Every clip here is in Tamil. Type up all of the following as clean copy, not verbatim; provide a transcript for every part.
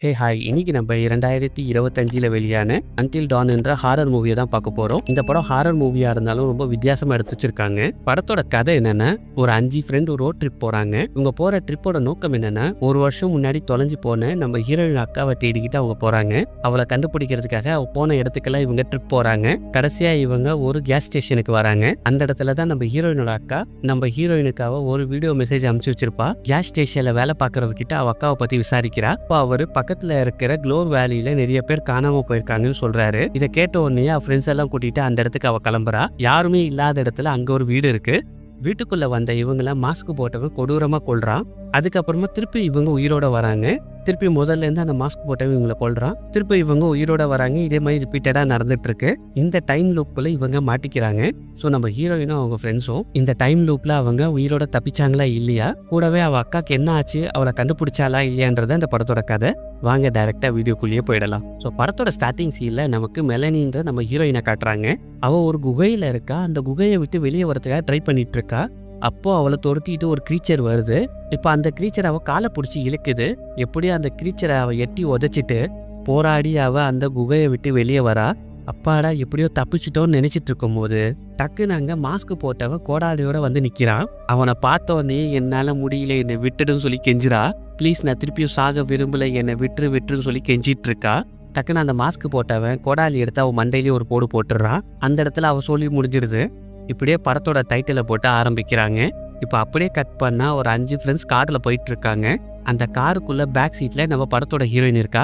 ஹே ஹாய், இன்னைக்கு நம்ம 2025ல் வெளியான அன்டில் டான் என்ற ஹாரர் மூவியை தான் பார்க்க போகிறோம். இந்த படம் ஹாரர் மூவியாக இருந்தாலும் ரொம்ப வித்தியாசமாக எடுத்து வச்சிருக்காங்க. படத்தோட கதை என்னன்னா, ஒரு 5 ஃப்ரெண்டு ரோட் ட்ரிப் போகிறாங்க. இவங்க போகிற ட்ரிப்போட நோக்கம் என்னன்னா, ஒரு வருஷம் முன்னாடி தொலைஞ்சு போன நம்ம ஹீரோயின் அக்காவை தேடிக்கிட்டு அவங்க போகிறாங்க. அவளை கண்டுபிடிக்கிறதுக்காக அவள் போன இடத்துக்கெல்லாம் இவங்க ட்ரிப் போகிறாங்க. கடைசியாக இவங்க ஒரு கேஸ் ஸ்டேஷனுக்கு வராங்க. அந்த இடத்துல தான் நம்ம ஹீரோயினோட அக்கா நம்ம ஹீரோயினுக்காக ஒரு வீடியோ மெசேஜ் அனுப்பிச்சு வச்சிருப்பா. கேஸ் ஸ்டேஷனில் வேலை பார்க்குறவர்கிட்ட அவள் அக்காவை பற்றி விசாரிக்கிறா. அப்போ அவர் பக்கத்துல இருக்கிற க்ளோர் வேலியில நிறைய பேர் காணாம போயிருக்காங்கன்னு சொல்றாரு. இதை கேட்ட உடனே அவ ஃப்ரெண்ட்ஸ் எல்லாம் கூட்டிட்டு அந்த இடத்துக்கு அவ கிளம்புறா. யாருமே இல்லாத இடத்துல அங்க ஒரு வீடு இருக்கு. வீட்டுக்குள்ள வந்த இவங்கள மாஸ்க் போட்டவன் கொடூரமா கொல்றான். அதுக்கப்புறமா திருப்பி இவங்க உயிரோட வராங்க. திருப்பி முதல்ல இருந்து அந்த மாஸ்க் போட்டவன் இவங்களை கொல்றான். திருப்பி இவங்க உயிரோட வராங்க. இதே மாதிரி ரிப்பீட்டடா நடந்துட்டு இருக்கு. இந்த டைம் லூப்ல இவங்க மாட்டிக்கிறாங்க. ஸோ நம்ம ஹீரோயினும் அவங்க ஃப்ரெண்ட்ஸும் இந்த டைம் லூப்ல அவங்க உயிரோட தப்பிச்சாங்களா இல்லையா, கூடவே அவ அக்காக்கு என்ன ஆச்சு, அவளை கண்டுபிடிச்சாலா இல்லையான்றத இந்த படத்தோட கதை. வாங்க டைரக்டா வீடியோக்குள்ளேயே போயிடலாம். ஸோ படத்தோட ஸ்டார்டிங் சீன்ல நமக்கு மெலனின்ற நம்ம ஹீரோயினை காட்டுறாங்க. அவ ஒரு குகையில இருக்கா. அந்த குகையை விட்டு வெளியே வரதுக்காக ட்ரை பண்ணிட்டு இருக்கா. அப்போ அவளை துரத்திட்டு ஒரு க்ரீச்சர் வருது. இப்போ அந்த க்ரீச்சர் அவ காலை பிடிச்சி இழுக்குது. எப்படியும் அந்த க்ரீச்சரை அவ எட்டி உதைச்சிட்டு போராடி அவ அந்த குகையை விட்டு வெளியே வரா. அப்பாடா எப்படியோ தப்பிச்சிட்டோன்னு நினைச்சிட்டு இருக்கும் போது டக்குன்னு அங்க மாஸ்க் போட்டவன் கோடாலியோட வந்து நிக்கிறான். அவனை பார்த்தோன்னே என்னால முடியல, என்னை விட்டுடுன்னு சொல்லி கெஞ்சிரா. ப்ளீஸ், நான் திருப்பியும் சாக விரும்பல, என்னை விட்டுருன்னு சொல்லி கெஞ்சிட்டு இருக்கா. டக்குன்னு அந்த மாஸ்க் போட்டவன் கோடாலி எடுத்து அவன் மண்டையிலேயே ஒரு போடு போட்டுடுறான். அந்த இடத்துல அவ சொல்லி முடிஞ்சிருது. இப்படியே படத்தோட டைட்டிலை போட்டு ஆரம்பிக்கிறாங்க. இப்போ அப்படியே கட் பண்ணா ஒரு 5 ஃப்ரெண்ட்ஸ் காரில் போயிட்டு இருக்காங்க. அந்த காருக்குள்ள பேக் சீட்ல நம்ம படத்தோட ஹீரோயின் இருக்கா.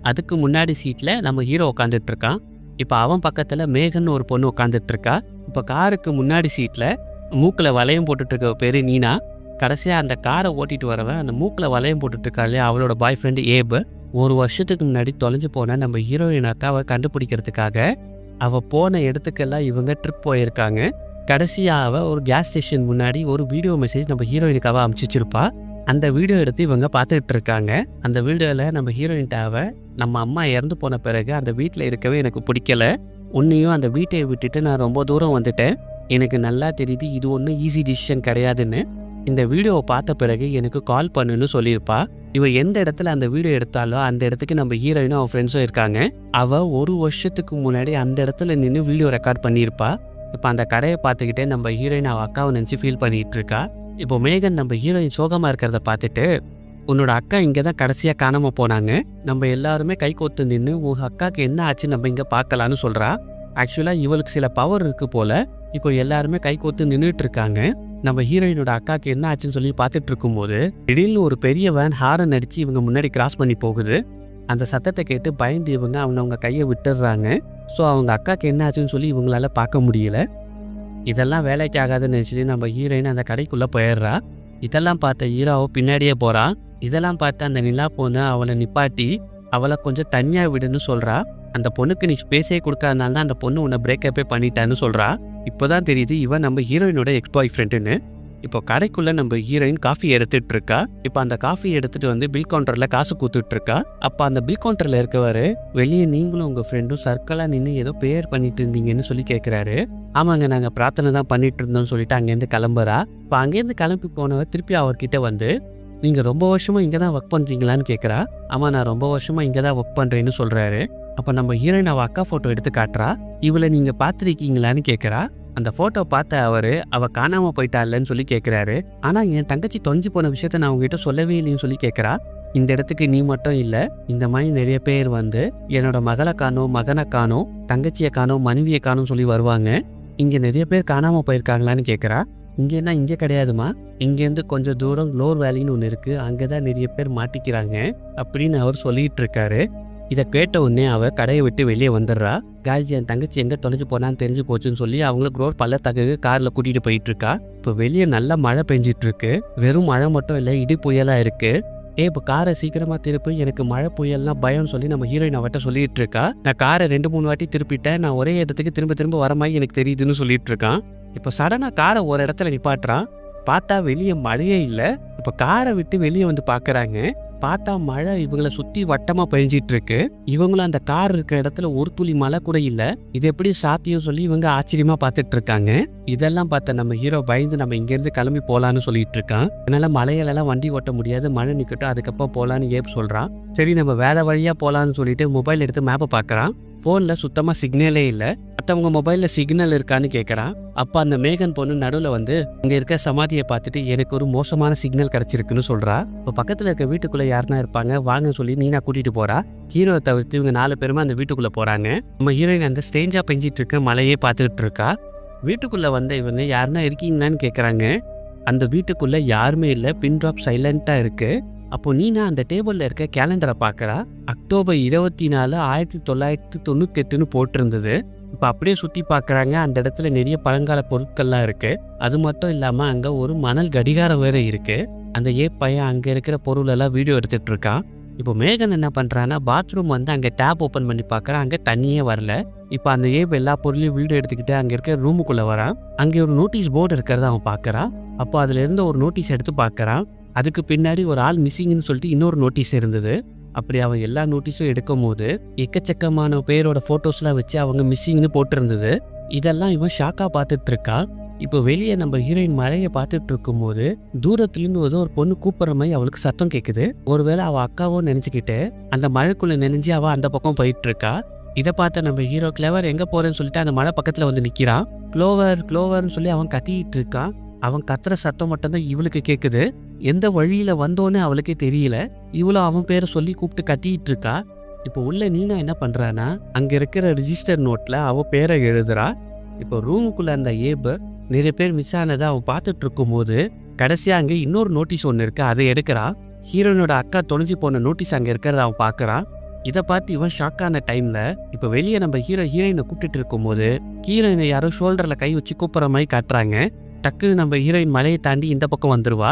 அதுக்கு முன்னாடி சீட்ல நம்ம ஹீரோ உட்காந்துட்டு இருக்கான். இப்போ அவன் பக்கத்துல மேகன் ஒரு பொண்ணு உட்காந்துட்டு இருக்கா. இப்போ காருக்கு முன்னாடி சீட்ல மூக்கில் வளையம் போட்டுட்டு இருக்க பேரு நீனா. கடைசியா அந்த காரை ஓட்டிட்டு வரவன் அந்த மூக்கில் வளையம் போட்டுட்டு இருக்காளே அவளோட பாய் ஃப்ரெண்டு ஏபு. ஒரு வருஷத்துக்கு முன்னாடி தொலைஞ்சு போன நம்ம ஹீரோயின் அக்காவை கண்டுபிடிக்கிறதுக்காக அவ போன இடத்துக்கெல்லாம் இவங்க ட்ரிப் போயிருக்காங்க. கடைசியாக ஒரு கேஸ் ஸ்டேஷன் முன்னாடி ஒரு வீடியோ மெசேஜ் நம்ம ஹீரோயினுக்காக அனுப்பிச்சிருப்பா. அந்த வீடியோ எடுத்து இவங்க பார்த்துட்டு இருக்காங்க. அந்த வீடியோவில் நம்ம ஹீரோயின்டாவை நம்ம அம்மா இறந்து போன பிறகு அந்த வீட்டில் இருக்கவே எனக்கு பிடிக்கல, உன்னையும் அந்த வீட்டை விட்டுட்டு நான் ரொம்ப தூரம் வந்துட்டேன், எனக்கு நல்லா தெரியுது இது ஒன்றும் ஈஸி டிசிஷன் கிடையாதுன்னு, இந்த வீடியோவை பார்த்த பிறகு எனக்கு கால் பண்ணுன்னு சொல்லியிருப்பா. இவ எந்த இடத்துல அந்த வீடியோ எடுத்தாலோ அந்த இடத்துக்கு நம்ம ஹீரோயினும் அவன் ஃப்ரெண்ட்ஸும் இருக்காங்க. அவள் ஒரு வருஷத்துக்கு முன்னாடி அந்த இடத்துல நின்று வீடியோ ரெக்கார்ட் பண்ணியிருப்பா. இப்போ அந்த கடையை பார்த்துக்கிட்டே நம்ம ஹீரோயின் அவள் அக்காவை நினச்சி ஃபீல் பண்ணிட்டு இருக்கா. இப்போ மேகன் நம்ம ஹீரோயின் சோகமாக இருக்கிறத பார்த்துட்டு, உன்னோட அக்கா இங்கே தான் கடைசியாக காணாமல் போனாங்க, நம்ம எல்லாருமே கை கோர்த்து நின்று உங்கள் அக்காவுக்கு என்ன ஆச்சு நம்ம இங்கே பார்க்கலான்னு சொல்கிறா. ஆக்சுவலாக இவளுக்கு சில பவர் இருக்குது போல். இப்போ எல்லாருமே கை கோர்த்து நின்றுட்டு இருக்காங்க. நம்ம ஹீரோயினோட அக்காவுக்கு என்ன ஆச்சுன்னு சொல்லி பார்த்துட்டு இருக்கும்போது திடீர்னு ஒரு பெரிய வேன் ஹாரன் அடித்து இவங்க முன்னாடி கிராஸ் பண்ணி போகுது. அந்த சத்தத்தை கேட்டு பயந்து இவங்க அவங்க கையை விட்டுடுறாங்க. ஸோ அவங்க அக்காவுக்கு என்ன ஆச்சுன்னு சொல்லி இவங்களால பார்க்க முடியல. இதெல்லாம் வேலைக்கு ஆகாதுன்னு நினச்சிட்டு நம்ம ஹீரோயின் அந்த கடைக்குள்ளே போயிடுறா. இதெல்லாம் பார்த்த ஹீரோவை பின்னாடியே போகிறான். இதெல்லாம் பார்த்து அந்த நிலா பொண்ணு அவளை நிப்பாட்டி அவளை கொஞ்சம் தனியாக விடுன்னு சொல்கிறா. அந்த பொண்ணுக்கு நீ ஸ்பேஸே கொடுக்காதனால தான் அந்த பொண்ணு உன்னை பிரேக்கப்பே பண்ணிட்டான்னு சொல்கிறா. இப்போ தான் தெரியுது இவன் நம்ம ஹீரோயினோட எக்ஸ் பாய் ஃப்ரெண்டுன்னு. இப்போ கடைக்குள்ளே நம்ம ஹீரோயின் காஃபி எடுத்துகிட்டு இருக்கா. இப்போ அந்த காஃபி எடுத்துகிட்டு வந்து பில் கவுண்டரில் காசு கொடுத்துட்டு இருக்கா. அப்போ அந்த பில் கவுண்டரில் இருக்கவர், வெளியே நீங்களும் உங்கள் ஃப்ரெண்டும் சர்க்கிளாக நின்று ஏதோ ப்ரேயர் பண்ணிட்டு இருந்தீங்கன்னு சொல்லி கேட்குறாரு. ஆமாங்க, நாங்கள் பிரார்த்தனை தான் பண்ணிட்டு இருந்தோம்னு சொல்லிட்டு அங்கேருந்து கிளம்புறா. இப்போ அங்கேருந்து கிளம்பி போனவர் திருப்பி அவர்கிட்ட வந்து, நீங்கள் ரொம்ப வருஷமாக இங்கே தான் ஒர்க் பண்ணுறீங்களான்னு கேட்குறா. ஆமாம், நான் ரொம்ப வருஷமாக இங்கே தான் ஒர்க் பண்ணுறேன்னு சொல்கிறாரு. அப்போ நம்ம ஹீரோயின் அவள் அக்கா ஃபோட்டோ எடுத்து காட்டுறா. இவளை நீங்கள் பார்த்துருக்கீங்களான்னு கேட்குறா. அந்த ஃபோட்டோ பார்த்த அவர் அவள் காணாமல் போயிட்டாள்ன்னு சொல்லி கேட்குறாரு. ஆனால் என் தங்கச்சி தொலைஞ்சு போன விஷயத்த நான் உங்ககிட்ட சொல்லவே இல்லைன்னு சொல்லி கேட்குறா. இந்த இடத்துக்கு நீ மட்டும் இல்லை, இந்த மாதிரி நிறைய பேர் வந்து என்னோட மகளை காணோம், மகனை காணோம், தங்கச்சியை காணோம், மனைவியை காணோம் சொல்லி வருவாங்க. இங்கே நிறைய பேர் காணாமல் போயிருக்காங்களான்னு கேட்குறா. இங்கேன்னா இங்கே கிடையாதுமா, இங்கேருந்து கொஞ்சம் தூரம் க்ளோர் வேலின்னு ஒன்று இருக்குது, அங்கே தான் நிறைய பேர் மாட்டிக்கிறாங்க அப்படின்னு அவர் சொல்லிட்டு இருக்காரு. இதை கேட்ட உடனே அவள் கடையை விட்டு வெளியே வந்துடுறா. காய்ச்சி என் தங்கச்சி எங்கே தொலைஞ்சு போனான்னு தெரிஞ்சு போச்சுன்னு சொல்லி அவங்கள க்ளோர் பள்ளத்தாக்கு காரில் கூட்டிகிட்டு போயிட்டு இருக்கா. இப்போ வெளியே நல்லா மழை பெஞ்சிட்டு இருக்கு. வெறும் மழை மட்டும் இல்லை, இடி புயலாக இருக்கு. இப்போ காரை சீக்கிரமாக திருப்பி, எனக்கு மழை புயல்லாம் பயம்னு சொல்லி நம்ம ஹீரோயின் அவட்ட சொல்லிட்டு இருக்கா. நான் காரை 2-3 வாட்டி திருப்பிட்டேன், நான் ஒரே இடத்துக்கு திரும்ப வர மாதிரி எனக்கு தெரியுதுன்னு சொல்லிட்டு இருக்கான். இப்போ சடனாக காரை ஒரு இடத்துல நிப்பாட்டுறான். பார்த்தா வெளியே மழையே இல்லை. இப்போ காரை விட்டு வெளியே வந்து பார்க்குறாங்க. பார்த்தா மழை இவங்கள சுத்தி வட்டமா பெஞ்சிட்டு இருக்கு. இவங்களும் அந்த கார் இருக்கிற இடத்துல ஒரு துளி மழை கூட இல்ல. இது எப்படி சாத்தியம் சொல்லி இவங்க ஆச்சரியமா பார்த்துட்டு இருக்காங்க. இதெல்லாம் பார்த்த நம்ம ஹீரோ பயந்து நம்ம இங்க இருந்து கிளம்பி போலான்னு சொல்லிட்டு இருக்கான். அதனால மலையிலலாம் வண்டி ஓட்ட முடியாது, மழை நிக்கட்டும், அதுக்கப்புறம் போலான்னு ஏப் சொல்றான். சரி நம்ம வேற வழியா போலான்னு சொல்லிட்டு மொபைல் எடுத்து மேப்பை பார்க்கறான். போன்ல சுத்தமா சிக்னலே இல்ல. மற்றவங்க மொபைல்ல சிக்னல் இருக்கான்னு கேட்கறான். அப்ப அந்த மேகன் பொண்ணு நடுவில் வந்து இங்க இருக்க சமாதியை பார்த்துட்டு எனக்கு ஒரு மோசமான சிக்னல் கிடைச்சிருக்குன்னு சொல்றா. இப்போ பக்கத்துல இருக்க வீட்டுக்குள்ள யாருன்னா இருப்பாங்க வாங்க சொல்லி நீனா கூட்டிட்டு போறா. ஹீரோவை தவிர்த்து இவங்க 4 பேருமே அந்த வீட்டுக்குள்ள போறாங்க. நம்ம ஹீரோயின் அந்த ஸ்டேஞ்சா பெஞ்சிட்டு இருக்க மலையே பார்த்துட்டு இருக்கா. வீட்டுக்குள்ள வந்த இவங்க யாருன்னா இருக்கீங்களான்னு கேட்கறாங்க. அந்த வீட்டுக்குள்ள யாருமே இல்லை, பின் ட்ராப் சைலண்டா இருக்கு. அப்போ நீனா அந்த டேபிள்ல இருக்க கேலண்டரை பார்க்கறா. அக்டோபர் 24, 1998ன்னு போட்டிருந்தது. இப்போ அப்படியே சுற்றி பார்க்குறாங்க. அந்த இடத்துல நிறைய பழங்கால பொருட்கள்லாம் இருக்கு. அது மட்டும் இல்லாமல் அங்கே ஒரு மணல் கடிகாரம் வேற இருக்கு. அந்த பையன் அங்கே இருக்கிற பொருள் எல்லாம் வீடியோ எடுத்துட்டு இருக்கான். இப்போ மேகன் என்ன பண்ணுறான்னா பாத்ரூம் வந்து அங்கே டேப் ஓப்பன் பண்ணி பார்க்குறான். அங்கே தண்ணியே வரல. இப்போ அந்த எல்லா பொருளையும் வீடியோ எடுத்துக்கிட்டு அங்கே இருக்கிற ரூமுக்குள்ளே வரான். அங்கே ஒரு நோட்டீஸ் போர்டு இருக்கிறத அவன் பார்க்குறான். அப்போ அதுல இருந்து ஒரு நோட்டீஸ் எடுத்து பார்க்குறான். அதுக்கு பின்னாடி ஒரு ஆள் மிஸ்ஸிங்னு சொல்லிட்டு இன்னொரு நோட்டீஸ் இருந்தது. அப்படி அவன் எல்லா நோட்டீஸும் எடுக்கும் போது எக்கச்சக்கமான பேரோட ஃபோட்டோஸ்லாம் வச்சு அவங்க மிஸ்ஸிங்னு போட்டிருந்தது. இதெல்லாம் இவன் ஷாக்கா பார்த்துட்டு இருக்கான். இப்போ வெளியே நம்ம ஹீரோயின் மலையை பார்த்துட்டு இருக்கும் போது தூரத்துலேருந்து ஒரு பொண்ணு கூப்பிட்ற மாதிரி அவளுக்கு சத்தம் கேட்குது. ஒருவேளை அவள் அக்காவோ நினச்சிக்கிட்டு அந்த மழைக்குள்ள நினைஞ்சு அவள் அந்த பக்கம் போயிட்டு இருக்கா. இதை பார்த்த நம்ம ஹீரோ கிளவர் எங்கே போறேன்னு சொல்லிட்டு அந்த மலை பக்கத்தில் வந்து நிற்கிறான். க்ளோவர் க்ளோவர்னு சொல்லி அவன் கத்திட்டு இருக்கான். அவன் கத்துற சத்தம் மட்டும்தான் இவளுக்கு கேட்குது. எந்த வழியில வந்தோன்னு அவளுக்கே தெரியல. இவ்வளோ அவன் பேரை சொல்லி கூப்பிட்டு கத்திட்டு இருக்கா. இப்போ உள்ள நீனா என்ன பண்றானா அங்க இருக்கிற ரிஜிஸ்டர் நோட்ல அவ பேரை எழுதுறா. இப்போ ரூமுக்குள்ள அந்த நிறைய பேர் மிஸ் ஆனதை அவன் பார்த்துட்டு இருக்கும் போது கடைசியா அங்க இன்னொரு நோட்டீஸ் ஒன்று இருக்கு, அதை எடுக்கிறா. ஹீரோனோட அக்கா தொலைஞ்சு போன நோட்டீஸ் அங்க இருக்கிறத அவன் பார்க்கறான். இதை பார்த்து இவன் ஷாக்கான டைம்ல இப்போ வெளியே நம்ம ஹீரோயினை கூப்பிட்டு இருக்கும் போது ஹீரோயினை யாரோ ஷோல்டர்ல கை வச்சு கூப்பிட்ற மாதிரி காட்டுறாங்க. டக்குன்னு நம்ம ஹீரோயின் மலையை தாண்டி இந்த பக்கம் வந்துருவா.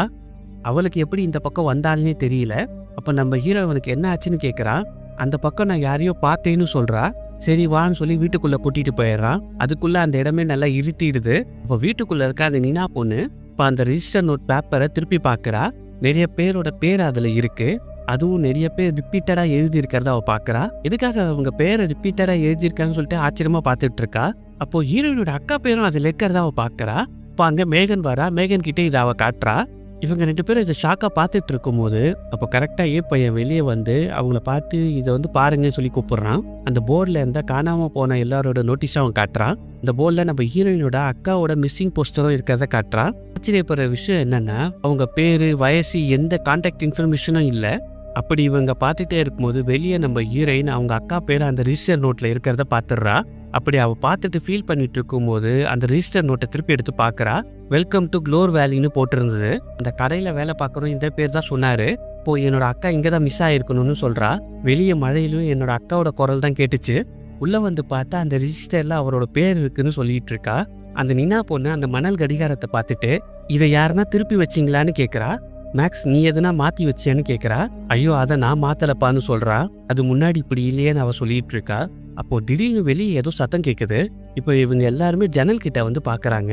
அவளுக்கு எப்படி இந்த பக்கம் வந்தாலுமே தெரியல. அப்போ நம்ம ஹீரோயினுக்கு என்ன ஆச்சுன்னு கேட்குறான். அந்த பக்கம் நான் யாரையோ பார்த்தேன்னு சொல்றா. சரி வான்னு சொல்லி வீட்டுக்குள்ள கூட்டிட்டு போயிடுறான். அதுக்குள்ள அந்த இடமே நல்லா இருட்டிடுது. இப்போ வீட்டுக்குள்ள இருக்க அந்த நினா பொண்ணு இப்போ அந்த ரிஜிஸ்டர் நோட் பேப்பரை திருப்பி பார்க்குறா. நிறைய பேரோட பேர் அதுல இருக்கு. அதுவும் நிறைய பேர் ரிப்பீட்டடா எழுதி இருக்கிறத அவ பார்க்கறா. எதுக்காக அவங்க பேரை ரிப்பீட்டடா எழுதியிருக்காங்கன்னு சொல்லிட்டு ஆச்சரியமா பார்த்துட்டு இருக்கா. அப்போ ஹீரோயினோட அக்கா பேரும் அதுல இருக்கிறத அவ பார்க்கறா. இப்போ அங்க மேகன் வரா. மேகன் கிட்டே இதை அவ காட்டுறா. இவங்க 2 பேரும் இதை ஷாக்காக பார்த்துட்டு இருக்கும் போது அப்போ கரெக்டாக பையன் வெளியே வந்து அவங்கள பார்த்து இதை வந்து பாருங்கன்னு சொல்லி கூப்பிடுறான். அந்த போர்டில் இருந்தால் காணாமல் போன எல்லாரோட நோட்டீஸும் அவன் காட்டுறான். இந்த போர்டில் நம்ம ஹீரோயினோட அக்காவோட மிஸ்ஸிங் போஸ்டரும் இருக்கிறத காட்டுறான். ஆச்சரியப்படுற விஷயம் என்னன்னா அவங்க பேர், வயசு, எந்த கான்டாக்ட் இன்ஃபர்மேஷனும் இல்லை. அப்படி இவங்க பார்த்துட்டே இருக்கும்போது வெளியே நம்ம ஹீரோயின் அவங்க அக்கா பேர் அந்த ரிஜிஸ்டர் நோட்டில் இருக்கிறத பார்த்துடுறா. அப்படி அவள் பார்த்துட்டு ஃபீல் பண்ணிட்டு இருக்கும்போது அந்த ரிஜிஸ்டர் நோட்டை திருப்பி எடுத்து பார்க்குறா. வெல்கம் டு க்ளோர் வேலின்னு போட்டிருந்தது. அந்த கடையில் வேலை பார்க்குறோம் இந்த பேர் தான் சொன்னார். இப்போ என்னோட அக்கா இங்கே தான் மிஸ் ஆகிருக்கணும்னு சொல்கிறா. வெளியே மழையிலும் என்னோட அக்காவோட குரல் தான் கேட்டுச்சு. உள்ளே வந்து பார்த்தா அந்த ரிஜிஸ்டரில் அவரோட பேர் இருக்குன்னு சொல்லிட்டு இருக்கா. அந்த நினா பொண்ணு அந்த மணல் கடிகாரத்தை பார்த்துட்டு இதை யாருன்னா திருப்பி வச்சிங்களான்னு கேட்குறா. மேக்ஸ் நீ எதுனா மாற்றி வச்சேன்னு கேட்குறா. ஐயோ அதை நான் மாற்றலப்பான்னு சொல்கிறா. அது முன்னாடி இப்படி இல்லையேன்னு அவள் சொல்லிட்டு இருக்கா. அப்போ திடீர்னு வெளியே ஏதோ சத்தம் கேட்குது. இப்போ இவங்க எல்லாருமே ஜன்னல் கிட்ட வந்து பார்க்குறாங்க.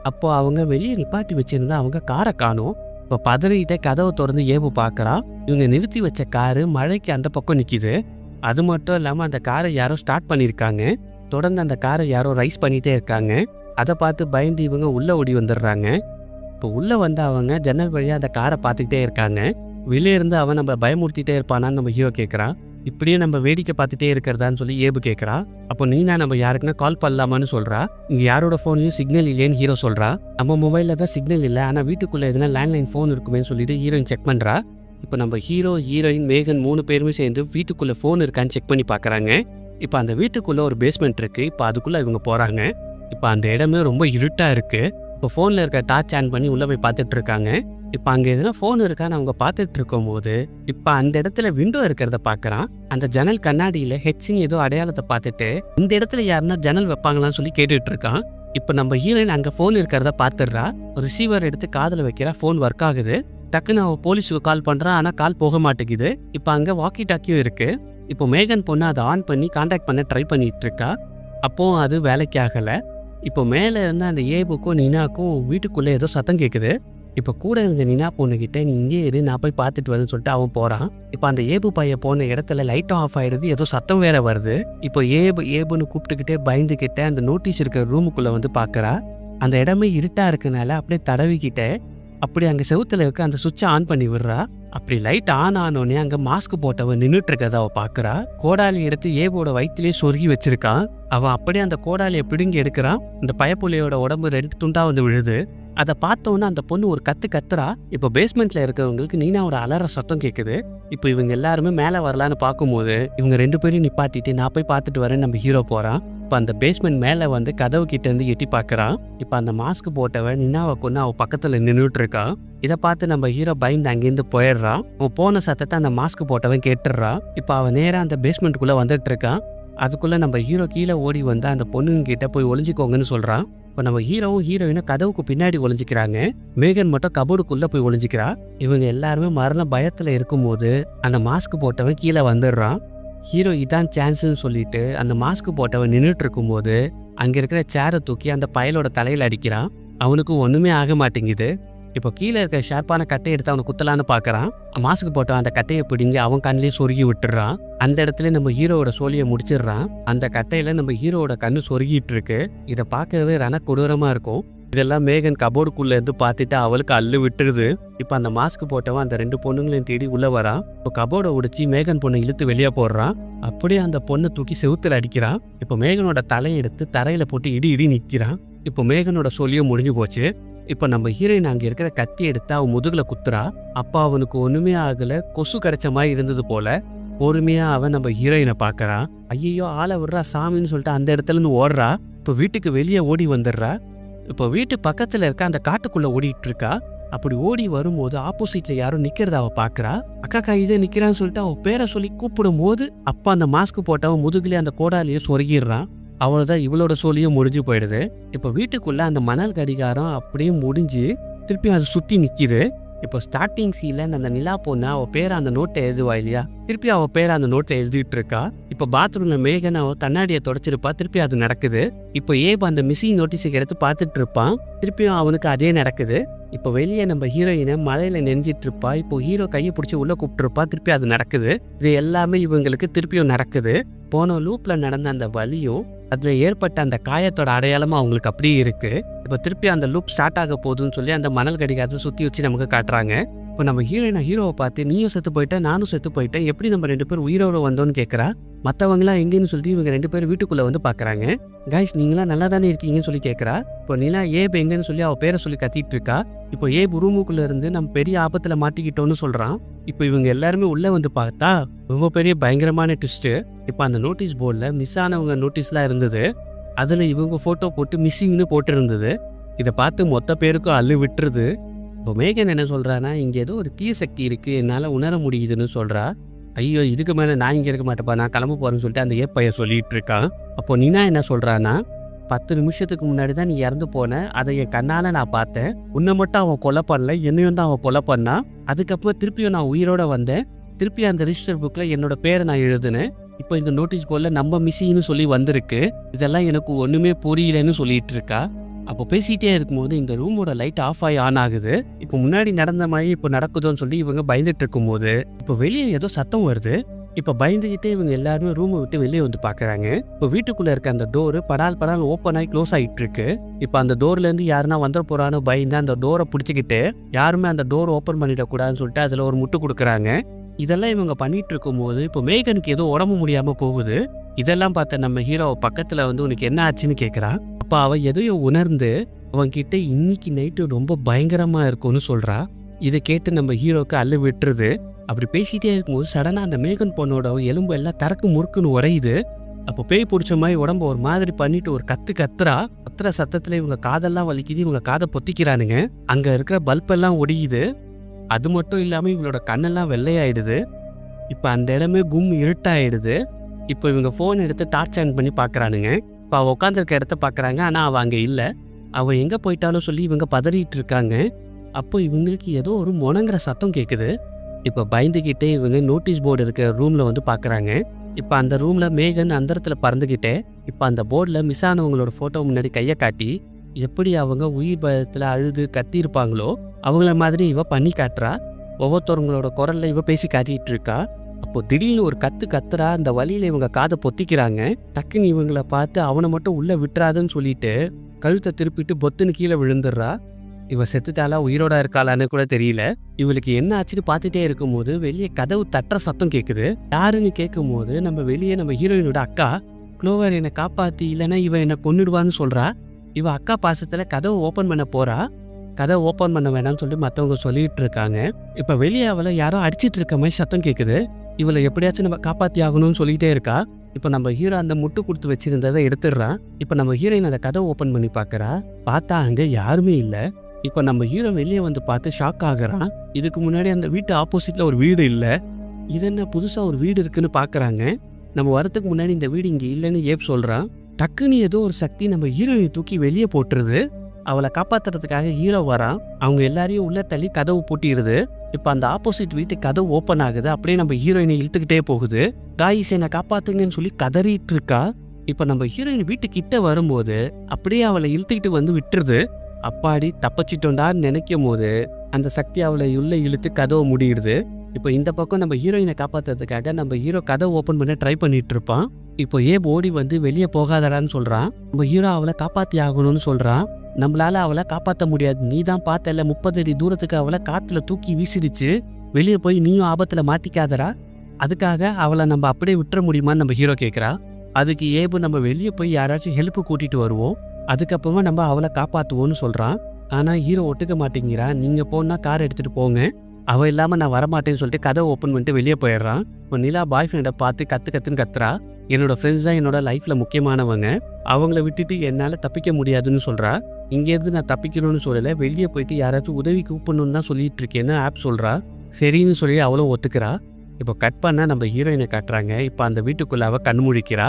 அப்போ அவங்க வெளியே நிப்பாட்டி வச்சிருந்தா அவங்க காரை காணும். இப்போ பதறிகிட்ட கதவை திறந்து பார்க்குறா. இவங்க நிறுத்தி வச்ச காரு மழைக்கு அந்த பக்கம் நிற்கிது. அது மட்டும் இல்லாமல் அந்த காரை யாரோ ஸ்டார்ட் பண்ணியிருக்காங்க. தொடர்ந்து அந்த காரை யாரோ ரைஸ் பண்ணிகிட்டே இருக்காங்க. அதை பார்த்து பயந்து இவங்க உள்ளே ஓடி வந்துடுறாங்க. இப்போ உள்ளே வந்து அவங்க ஜன்னல் வழியாக அந்த காரை பார்த்துக்கிட்டே இருக்காங்க. வெளியே இருந்து அவன் நம்ம பயமுறுத்திட்டே இருப்பானான்னு நம்ம ஹீரோ கேட்குறான். இப்படியே நம்ம வேடிக்கை பார்த்துட்டே இருக்கிறதான்னு சொல்லி கேட்குறா. அப்போ நீனா நம்ம யாருக்குன்னா கால் பண்ணலாமான்னு சொல்கிறா. இங்கே யாரோட ஃபோன்லையும் சிக்னல் இல்லைன்னு ஹீரோ சொல்கிறா. நம்ம மொபைலில் தான் சிக்னல் இல்லை, ஆனால் வீட்டுக்குள்ளே எதுனா லேண்ட்லைன் ஃபோன் இருக்குமேன்னு சொல்லிட்டு ஹீரோயின் செக் பண்ணுறா. இப்போ நம்ம ஹீரோ, ஹீரோயின், மேகன் 3 பேருமே சேர்ந்து வீட்டுக்குள்ளே ஃபோன் இருக்கான்னு செக் பண்ணி பார்க்குறாங்க. இப்போ அந்த வீட்டுக்குள்ளே ஒரு பேஸ்மெண்ட் இருக்குது. இப்போ அதுக்குள்ளே இவங்க போகிறாங்க. இப்போ அந்த இடமே ரொம்ப இருட்டாக இருக்குது. இப்போ ஃபோனில் இருக்க டார்ச் ஆன் பண்ணி உள்ளே போய் பார்த்துட்டு இருக்காங்க. இப்போ அங்கே எதுனா ஃபோன் இருக்கான்னு அவங்க பார்த்துட்டு இருக்கும் போது இப்போ அந்த இடத்துல விண்டோ இருக்கிறத பார்க்குறான். அந்த ஜன்னல் கண்ணாடியில் ஹெச்சின்னு ஏதோ அடையாளத்தை பார்த்துட்டு இந்த இடத்துல யாருன்னா ஜன்னல் வைப்பாங்களான்னு சொல்லி கேட்டுட்டு இருக்கான். இப்போ நம்ம ஹீரோயின் அங்கே ஃபோன் இருக்கிறத பார்த்துடுறா. ரிசீவர் எடுத்து காதில் வைக்கிறா. ஃபோன் ஒர்க் ஆகுது. டக்குன்னு அவள் போலீஸுக்கு கால் பண்ணுறான். ஆனால் கால் போக மாட்டேங்குது. இப்போ அங்கே வாக்கி டாக்கியும் இருக்குது. இப்போ மேகன் பொண்ணு அதை ஆன் பண்ணி கான்டாக்ட் பண்ண ட்ரை பண்ணிட்டு இருக்கா. அப்போ அது வேலைக்கு ஆகலை. இப்போ மேலே இருந்து அந்த புக்கும் நினாக்கும் வீட்டுக்குள்ளே ஏதோ சத்தம் கேட்குது. இப்போ கூட இருந்த நினா பொண்ணுகிட்ட நீ இங்கே இரு நான் போய் பார்த்துட்டு வரேன்னு சொல்லிட்டு அவன் போகிறான். இப்போ அந்த ஏபு பையன் போன இடத்துல லைட்டும் ஆஃப் ஆயிடுது, ஏதோ சத்தம் வேற வருது. இப்போ ஏபுன்னு கூப்பிட்டுக்கிட்டே பயந்துக்கிட்டே அந்த நோட்டீஸ் இருக்கிற ரூமுக்குள்ளே வந்து பார்க்குறா. அந்த இடமே இருட்டாக இருக்கனால அப்படியே தடவிக்கிட்டே அப்படி அங்கே செவுத்துல இருக்க அந்த சுவிட்சை ஆன் பண்ணி விடுறா. அப்படி லைட் ஆன் ஆனோடனே அங்கே மாஸ்க் போட்டவன் நின்றுட்டு இருக்கதை அவள் பார்க்குறா. கோடாலி எடுத்து ஏபோட வயிற்றுலேயே சொருகி வச்சிருக்கான். அவன் அப்படியே அந்த கோடாலியை பிடுங்கி எடுக்கிறான். இந்த பயப்புள்ளையோட உடம்பு 2 துண்டா வந்து விழுது. அதை பார்த்தோன்னே அந்த பொண்ணு ஒரு கத்துறா. இப்போ பேஸ்மெண்ட்ல இருக்கிறவங்களுக்கு நீனாவோட அலற சத்தம் கேட்குது. இப்போ இவங்க எல்லாருமே மேலே வரலான்னு பார்க்கும்போது இவங்க 2 பேரையும் நிப்பாட்டிட்டு நான் போய் பார்த்துட்டு வரேன் நம்ம ஹீரோ போகிறான். இப்போ அந்த பேஸ்மெண்ட் மேலே வந்து கதவு கிட்ட இருந்து எட்டி பார்க்குறான். இப்போ அந்த மாஸ்க் போட்டவன் நினாவை கொண்டு அவன் பக்கத்தில் நின்றுட்டு இருக்கான். இதை பார்த்து நம்ம ஹீரோ பயந்து அங்கேருந்து போயிடுறான். அவன் போன சத்தத்தை அந்த மாஸ்க் போட்டவன் கேட்டுடுறான். இப்போ அவன் நேராக அந்த பேஸ்மெண்ட்டுக்குள்ளே வந்துட்டு இருக்கான். அதுக்குள்ளே நம்ம ஹீரோ கீழே ஓடி வந்து அந்த பொண்ணுங்கிட்ட போய் ஒளிஞ்சிக்கோங்கன்னு சொல்கிறான். இப்போ நம்ம ஹீரோவும் ஹீரோயினும் கதவுக்கு பின்னாடி ஒளிஞ்சிக்கிறாங்க. மேகன் மட்டும் கபோர்டுக்குள்ளே போய் ஒளிஞ்சிக்கிறா. இவங்க எல்லாருமே மரண பயத்தில் இருக்கும்போது அந்த மாஸ்க் போட்டவன் கீழே வந்துடுறான். ஹீரோ இதான் சான்ஸ்ன்னு சொல்லிட்டு அந்த மாஸ்க் போட்டவன் நின்றுட்டு இருக்கும்போது அங்கே இருக்கிற சேரை தூக்கி அந்த பயலோட தலையில் அடிக்கிறான். அவனுக்கு ஒன்றுமே ஆக மாட்டேங்குது. இப்போ கீழே இருக்க ஷார்ப்பான கட்டையை எடுத்து அவனை குத்தலான்னு பார்க்குறான். மாஸ்க் போட்டவன் அந்த கட்டையை பிடிங்கி அவன் கண்ணிலே சொருகி விட்டுறான். அந்த இடத்துல நம்ம ஹீரோவோட சோழியை முடிச்சிடுறான். அந்த கட்டையில நம்ம ஹீரோவோட கண்ணு சொருகிட்டு இருக்கு. இதை பார்க்கவே ரண கொடூரமாக இருக்கும். இதெல்லாம் மேகன் கபோர்டுக்குள்ளே இருந்து பார்த்துட்டு அவளுக்கு அள்ளு விட்டுருது. இப்போ அந்த மாஸ்க் போட்டவன் அந்த 2 பொண்ணுங்களையும் தேடி உள்ளே வரான். இப்போ கபோர்டை உடைச்சி மேகன் பொண்ணை இழுத்து வெளியே போடுறான். அப்படியே அந்த பொண்ணை தூக்கி செவுத்துல அடிக்கிறான். இப்போ மேகனோட தலையை எடுத்து தரையில போட்டு இடி நிற்கிறான். இப்போ மேகனோட சொல்லியும் முடிஞ்சு போச்சு. இப்போ நம்ம ஹீரோயின் அங்கே இருக்கிற கத்தி எடுத்து அவன் முதுகுல குத்துறா. அப்போ அவனுக்கு ஒன்றுமே ஆகலை, கொசு கிடைச்ச மாதிரி இருந்தது போல. பொறுமையாக அவன் நம்ம ஹீரோயினை பார்க்குறான். ஐயோ ஆளை விடுறா சாமின்னு சொல்லிட்டு அந்த இடத்துலேருந்து ஓடுறா. இப்போ வீட்டுக்கு வெளியே ஓடி வந்துடுறா. இப்போ வீட்டு பக்கத்தில் இருக்க அந்த காட்டுக்குள்ளே ஓடிட்டு இருக்கா. அப்படி ஓடி வரும்போது ஆப்போசிட்ல யாரும் நிக்கிறத அவ பாக்குறா. அக்கா இதே நிக்கிறான்னு சொல்லிட்டு அவ பேரை சொல்லி கூப்பிடும் போது அப்ப அந்த மாஸ்க் போட்டவன் முதுகுலயே அந்த கோடாலியை சொருகிடுறான். அவ்வளவுதான், இவளோட சோழியும் முடிஞ்சு போயிடுது. இப்போ வீட்டுக்குள்ள அந்த மணல் கடிகாரம் அப்படியே முடிஞ்சு திருப்பி அது சுத்தி நிக்குது. இப்போ ஸ்டார்டிங் சீன்ல அந்த நிலா பொண்ணு அவ பேரை அந்த நோட்டை எழுதுவா இல்லையா, திருப்பி அவ பேரை அந்த நோட்டை எழுதிட்டு இருக்கா. இப்போ பாத்ரூம்ல மேகன் அவ கண்ணாடியை தொடச்சிருப்பா, திருப்பி அது நடக்குது. இப்போ ஏப அந்த மிஸ்ஸிங் நோட்டீஸுக்கு எடுத்து பார்த்துட்டு இருப்பான், திருப்பியும் அவனுக்கு அதே நடக்குது. இப்போ வெளியே நம்ம ஹீரோயினை மலையில நெஞ்சிட்டு இருப்பா. இப்போ ஹீரோ கையை பிடிச்சி உள்ள கூப்பிட்டுருப்பா, திருப்பி அது நடக்குது. இது எல்லாமே இவங்களுக்கு திருப்பியும் நடக்குது. போன லூப்ல நடந்த அந்த வலியும் அதுல ஏற்பட்ட அந்த காயத்தோட அடையாளமும் அவங்களுக்கு அப்படியே இருக்கு. இப்போ திருப்பி அந்த லூப் ஸ்டார்ட் ஆக போகுதுன்னு சொல்லி அந்த மணல் கடிகாரத்தை சுத்தி வச்சு நமக்கு காட்டுறாங்க. இப்போ நம்ம ஹீரோவை பார்த்து நீயும் செத்து போயிட்டேன் நானும் செத்து போயிட்டேன், எப்படி நம்ம 2 பேரும் உயிரோட வந்தோன்னு கேட்குறா. மற்றவங்களாம் எங்கேன்னு சொல்லிட்டு இவங்க 2 பேரும் வீட்டுக்குள்ளே வந்து பார்க்குறாங்க. கைஸ் நீங்களாம் நல்லா தானே இருக்கீங்கன்னு சொல்லி கேட்குறா. இப்போ நிலா ஏப் எங்கன்னு சொல்லி அவள் பேரை சொல்லி கத்திட்டு இருக்கா. இப்போ ஏப் ரூமுக்குள்ளே இருந்து நம்ம பெரிய ஆபத்தில் மாட்டிக்கிட்டோன்னு சொல்கிறான். இப்போ இவங்க எல்லாருமே உள்ளே வந்து பார்த்தா ரொம்ப பெரிய பயங்கரமான ட்விஸ்ட்டு. இப்போ அந்த நோட்டீஸ் போர்டில் மிஸ் ஆனவங்க நோட்டீஸ்லாம் இருந்தது. அதில் இவங்க ஃபோட்டோ போட்டு மிஸ்ஸிங்னு போட்டிருந்தது. இதை பார்த்து மொத்த பேருக்கும் அள்ளு விட்டுருது. இப்போ மேகன் என்ன சொல்கிறான்னா, இங்கே ஏதோ ஒரு தீய சக்தி இருக்குது, என்னால் உணர முடியுதுன்னு சொல்கிறா. ஐயோ இதுக்கு மேலே நான் இங்கே இருக்க மாட்டேப்பா, நான் கிளம்ப போகிறேன்னு சொல்லிட்டு அந்த பையன் சொல்லிட்டு இருக்கான். அப்போ நீனா என்ன சொல்கிறான்னா, 10 நிமிஷத்துக்கு முன்னாடி தான் நீ இறந்து போன, அதை என் கண்ணால் நான் பார்த்தேன். உன்னை மட்டும் அவன் கொலை பண்ணல, என்னையும் தான் அவன் கொலை பண்ணான். அதுக்கப்புறம் திருப்பியும் நான் உயிரோட வந்தேன். திருப்பி அந்த ரிஜிஸ்டர் புக்கில் என்னோட பேரை நான் எழுதுனேன். இப்போ இந்த நோட்டீஸ் போர்டில் நம்ம மிஸ்ஸின்னு சொல்லி வந்திருக்கு. இதெல்லாம் எனக்கு ஒன்றுமே புரியலன்னு சொல்லிட்டு இருக்கா. அப்போ பேசிகிட்டே இருக்கும்போது இந்த ரூமோட லைட் ஆஃப் ஆகி ஆன் ஆகுது. இப்போ முன்னாடி நடந்த மாதிரி இப்போ நடக்குதோன்னு சொல்லி இவங்க பயந்துட்டு இருக்கும்போது இப்போ வெளியே ஏதோ சத்தம் வருது. இப்போ பயந்துக்கிட்டே இவங்க எல்லாருமே ரூமை விட்டு வெளியே வந்து பார்க்குறாங்க. இப்போ வீட்டுக்குள்ளே இருக்க அந்த டோரு படால் ஓப்பன் ஆகி க்ளோஸ் ஆகிட்டு இருக்கு. இப்போ அந்த டோர்லேருந்து யாருன்னா வந்துட போகிறான்னு பயந்து அந்த டோரை பிடிச்சிக்கிட்டு யாருமே அந்த டோர் ஓப்பன் பண்ணிடக்கூடாதுன்னு சொல்லிட்டு அதில் ஒரு முட்டு கொடுக்குறாங்க. இதெல்லாம் இவங்க பண்ணிட்டு இருக்கும்போது இப்போ மேகனுக்கு ஏதோ உடம்பு முடியாமல் போகுது. இதெல்லாம் பார்த்த நம்ம ஹீரோ பக்கத்தில் வந்து உனக்கு என்ன ஆச்சுன்னு கேட்குறான். அப்போ அவன் எதையோ உணர்ந்து அவன்கிட்ட இன்னைக்கு நைட்டு ரொம்ப பயங்கரமாக இருக்கும்னு சொல்கிறா. இதை கேட்டு நம்ம ஹீரோக்கு அள்ளு விட்டுருது. அப்படி பேசிகிட்டே இருக்கும்போது சடனாக அந்த மேகன் பொண்ணோட எலும்பு எல்லாம் தரக்கு முறுக்குன்னு உரையுது. அப்போ பேய் பிடிச்ச மாதிரி உடம்பு ஒரு மாதிரி பண்ணிட்டு ஒரு கத்துற சத்தத்தில் இவங்க காதெல்லாம் வலிக்குது. இவங்க காதை பொத்திக்கிறானுங்க. அங்கே இருக்கிற பல்பெல்லாம் ஒடியுது. அது மட்டும் இல்லாமல் இவங்களோட கண்ணெல்லாம் வெள்ளையாயிடுது. இப்போ அந்த இடமே கும் இருட்டாயிடுது. இப்போ இவங்க ஃபோன் எடுத்து டார்ச் ஆன் பண்ணி பார்க்குறானுங்க. இப்போ அவள் உட்காந்துருக்க இடத்த பார்க்குறாங்க, ஆனால் அவள் அங்கே இல்லை. அவள் எங்கே போயிட்டாலும் சொல்லி இவங்க பதறிட்டு இருக்காங்க. அப்போ இவங்களுக்கு ஏதோ ஒரு முணங்குற சத்தம் கேட்குது. இப்போ பயந்துக்கிட்டே இவங்க நோட்டீஸ் போர்டு இருக்கிற ரூமில் வந்து பார்க்குறாங்க. இப்போ அந்த ரூமில் மேகன் அந்த இடத்துல பறந்துக்கிட்டே இப்போ அந்த போர்டில் மிஸ் ஆனவங்களோட ஃபோட்டோ முன்னாடி கையை காட்டி எப்படி அவங்க உயிர் பயத்தில் அழுது கத்தியிருப்பாங்களோ அவங்கள மாதிரி இவ பண்ணி காட்டுறா. ஒவ்வொருத்தவங்களோட குரல்ல இவ பேசி காட்டிட்டு இருக்கா. அப்போ திடீர்னு ஒரு கத்துறா. அந்த வழியில இவங்க காதை பொத்திக்கிறாங்க. டக்குன்னு இவங்கள பார்த்து அவனை மட்டும் உள்ள விட்டுறாதுன்னு சொல்லிட்டு கழுத்தை திருப்பிட்டு பொத்துன்னு கீழே விழுந்துடுறா. இவ செத்துட்டாளா உயிரோட இருக்காளான்னு கூட தெரியல. இவளுக்கு என்ன ஆச்சுன்னு பார்த்துட்டே இருக்கும்போது வெளியே கதவு தட்டுற சத்தம் கேட்குது. யாருன்னு கேட்கும்போது நம்ம வெளியே நம்ம ஹீரோயினோட அக்கா க்ளோவர் என்னை காப்பாத்தி, இல்லைன்னா இவன் என்னை கொன்னுடுவான்னு சொல்றா. இவ அக்கா பாசத்துல கதவை ஓப்பன் பண்ண போறா. கதவை ஓப்பன் பண்ண வேணாம்னு சொல்லிட்டு மற்றவங்க சொல்லிட்டு இருக்காங்க. இப்போ வெளியே அவளை யாரோ அடிச்சிட்டு இருக்க மாதிரி சத்தம் கேட்குது. இவளை எப்படியாச்சும் நம்ம காப்பாற்றி ஆகணும்னு சொல்லிகிட்டே இருக்கா. இப்போ நம்ம ஹீரோ அந்த முட்டு கொடுத்து வச்சிருந்ததை எடுத்துடுறான். இப்போ நம்ம ஹீரோயின் அந்த கதவை ஓப்பன் பண்ணி பார்க்குறா. பார்த்தா அங்கே யாருமே இல்லை. இப்போ நம்ம ஹீரோ வெளியே வந்து பார்த்து ஷாக் ஆகுறான். இதுக்கு முன்னாடி அந்த வீட்டு ஆப்போசிட்ல ஒரு வீடு இல்லை. இது என்ன புதுசாக ஒரு வீடு இருக்குன்னு பார்க்குறாங்க. நம்ம வரத்துக்கு முன்னாடி இந்த வீடு இங்கே இல்லைன்னு ஏப் சொல்கிறான். டக்குன்னு ஏதோ ஒரு சக்தி நம்ம ஹீரோயை தூக்கி வெளியே போட்டுருது. அவளை காப்பாற்றுறதுக்காக ஹீரோ வரான். அவங்க எல்லாரையும் உள்ள தள்ளி கதவு பூட்டிடுது. இப்போ அந்த ஆப்போசிட் வீட்டு கதவு ஓப்பன் ஆகுது. அப்படியே நம்ம ஹீரோயினை இழுத்துக்கிட்டே போகுது. காய்ஸ் என்னை காப்பாத்துங்கன்னு சொல்லி கதறிட்டு இருக்கா. இப்போ நம்ம ஹீரோயின் வீட்டு கிட்ட வரும்போது அப்படியே அவளை இழுத்துக்கிட்டு வந்து விட்டுருது. அப்பாடி தப்பிச்சிட்டோண்டான்னு நினைக்கும் போது அந்த சக்தி அவளை உள்ள இழுத்து கதவை முடியுது. இப்போ இந்த பக்கம் நம்ம ஹீரோயினை காப்பாற்றுறதுக்காக நம்ம ஹீரோ கதவை ஓப்பன் பண்ண ட்ரை பண்ணிட்டு இருப்பான். இப்போ ஓடி வந்து வெளியே போகாதடான்னு சொல்றான். நம்ம ஹீரோ அவளை காப்பாற்றி ஆகணும்னு சொல்றான். நம்மளால அவளை காப்பாற்ற முடியாது, நீ தான் பார்த்தல 30 அடி தூரத்துக்கு அவளை காத்துல தூக்கி வீசிடுச்சு, வெளியே போய் நீயும் ஆபத்துல மாட்டிக்காதரா, அதுக்காக அவளை நம்ம அப்படியே விட்டுற முடியுமான்னு நம்ம ஹீரோ கேட்குறா. அதுக்கு ஏபு நம்ம வெளியே போய் யாராச்சும் ஹெல்ப்பு கூட்டிட்டு வருவோம், அதுக்கப்புறமா நம்ம அவளை காப்பாற்றுவோன்னு சொல்றான். ஆனா ஹீரோ ஒட்டுக்க மாட்டேங்கிறா. நீங்க போனா கார் எடுத்துட்டு போங்க, அவள் இல்லாமல் நான் வரமாட்டேன்னு சொல்லிட்டு கதவை ஓப்பன் பண்ணிட்டு வெளியே போயிடுறான். இப்போ நிலா பாய் ஃப்ரெண்டை பார்த்து கத்துன்னு கத்துறா. என்னோட ஃப்ரெண்ட்ஸ் தான் என்னோட லைஃப்ல முக்கியமானவங்க, அவங்கள விட்டுட்டு என்னால் தப்பிக்க முடியாதுன்னு சொல்றா. இங்கேருந்து நான் தப்பிக்கணும்னு சொல்லலை, வெளியே போயிட்டு யாராச்சும் உதவி கூப்பிடணும்னு தான் சொல்லிட்டு இருக்கேன்னு ஆப் சொல்றா. சரின்னு சொல்லி அவளும் ஒத்துக்கிறா. இப்போ கட் பண்ணா நம்ம ஹீரோயினை காட்டுறாங்க. இப்போ அந்த வீட்டுக்குள்ள அவள் கண் முழிக்கிறா.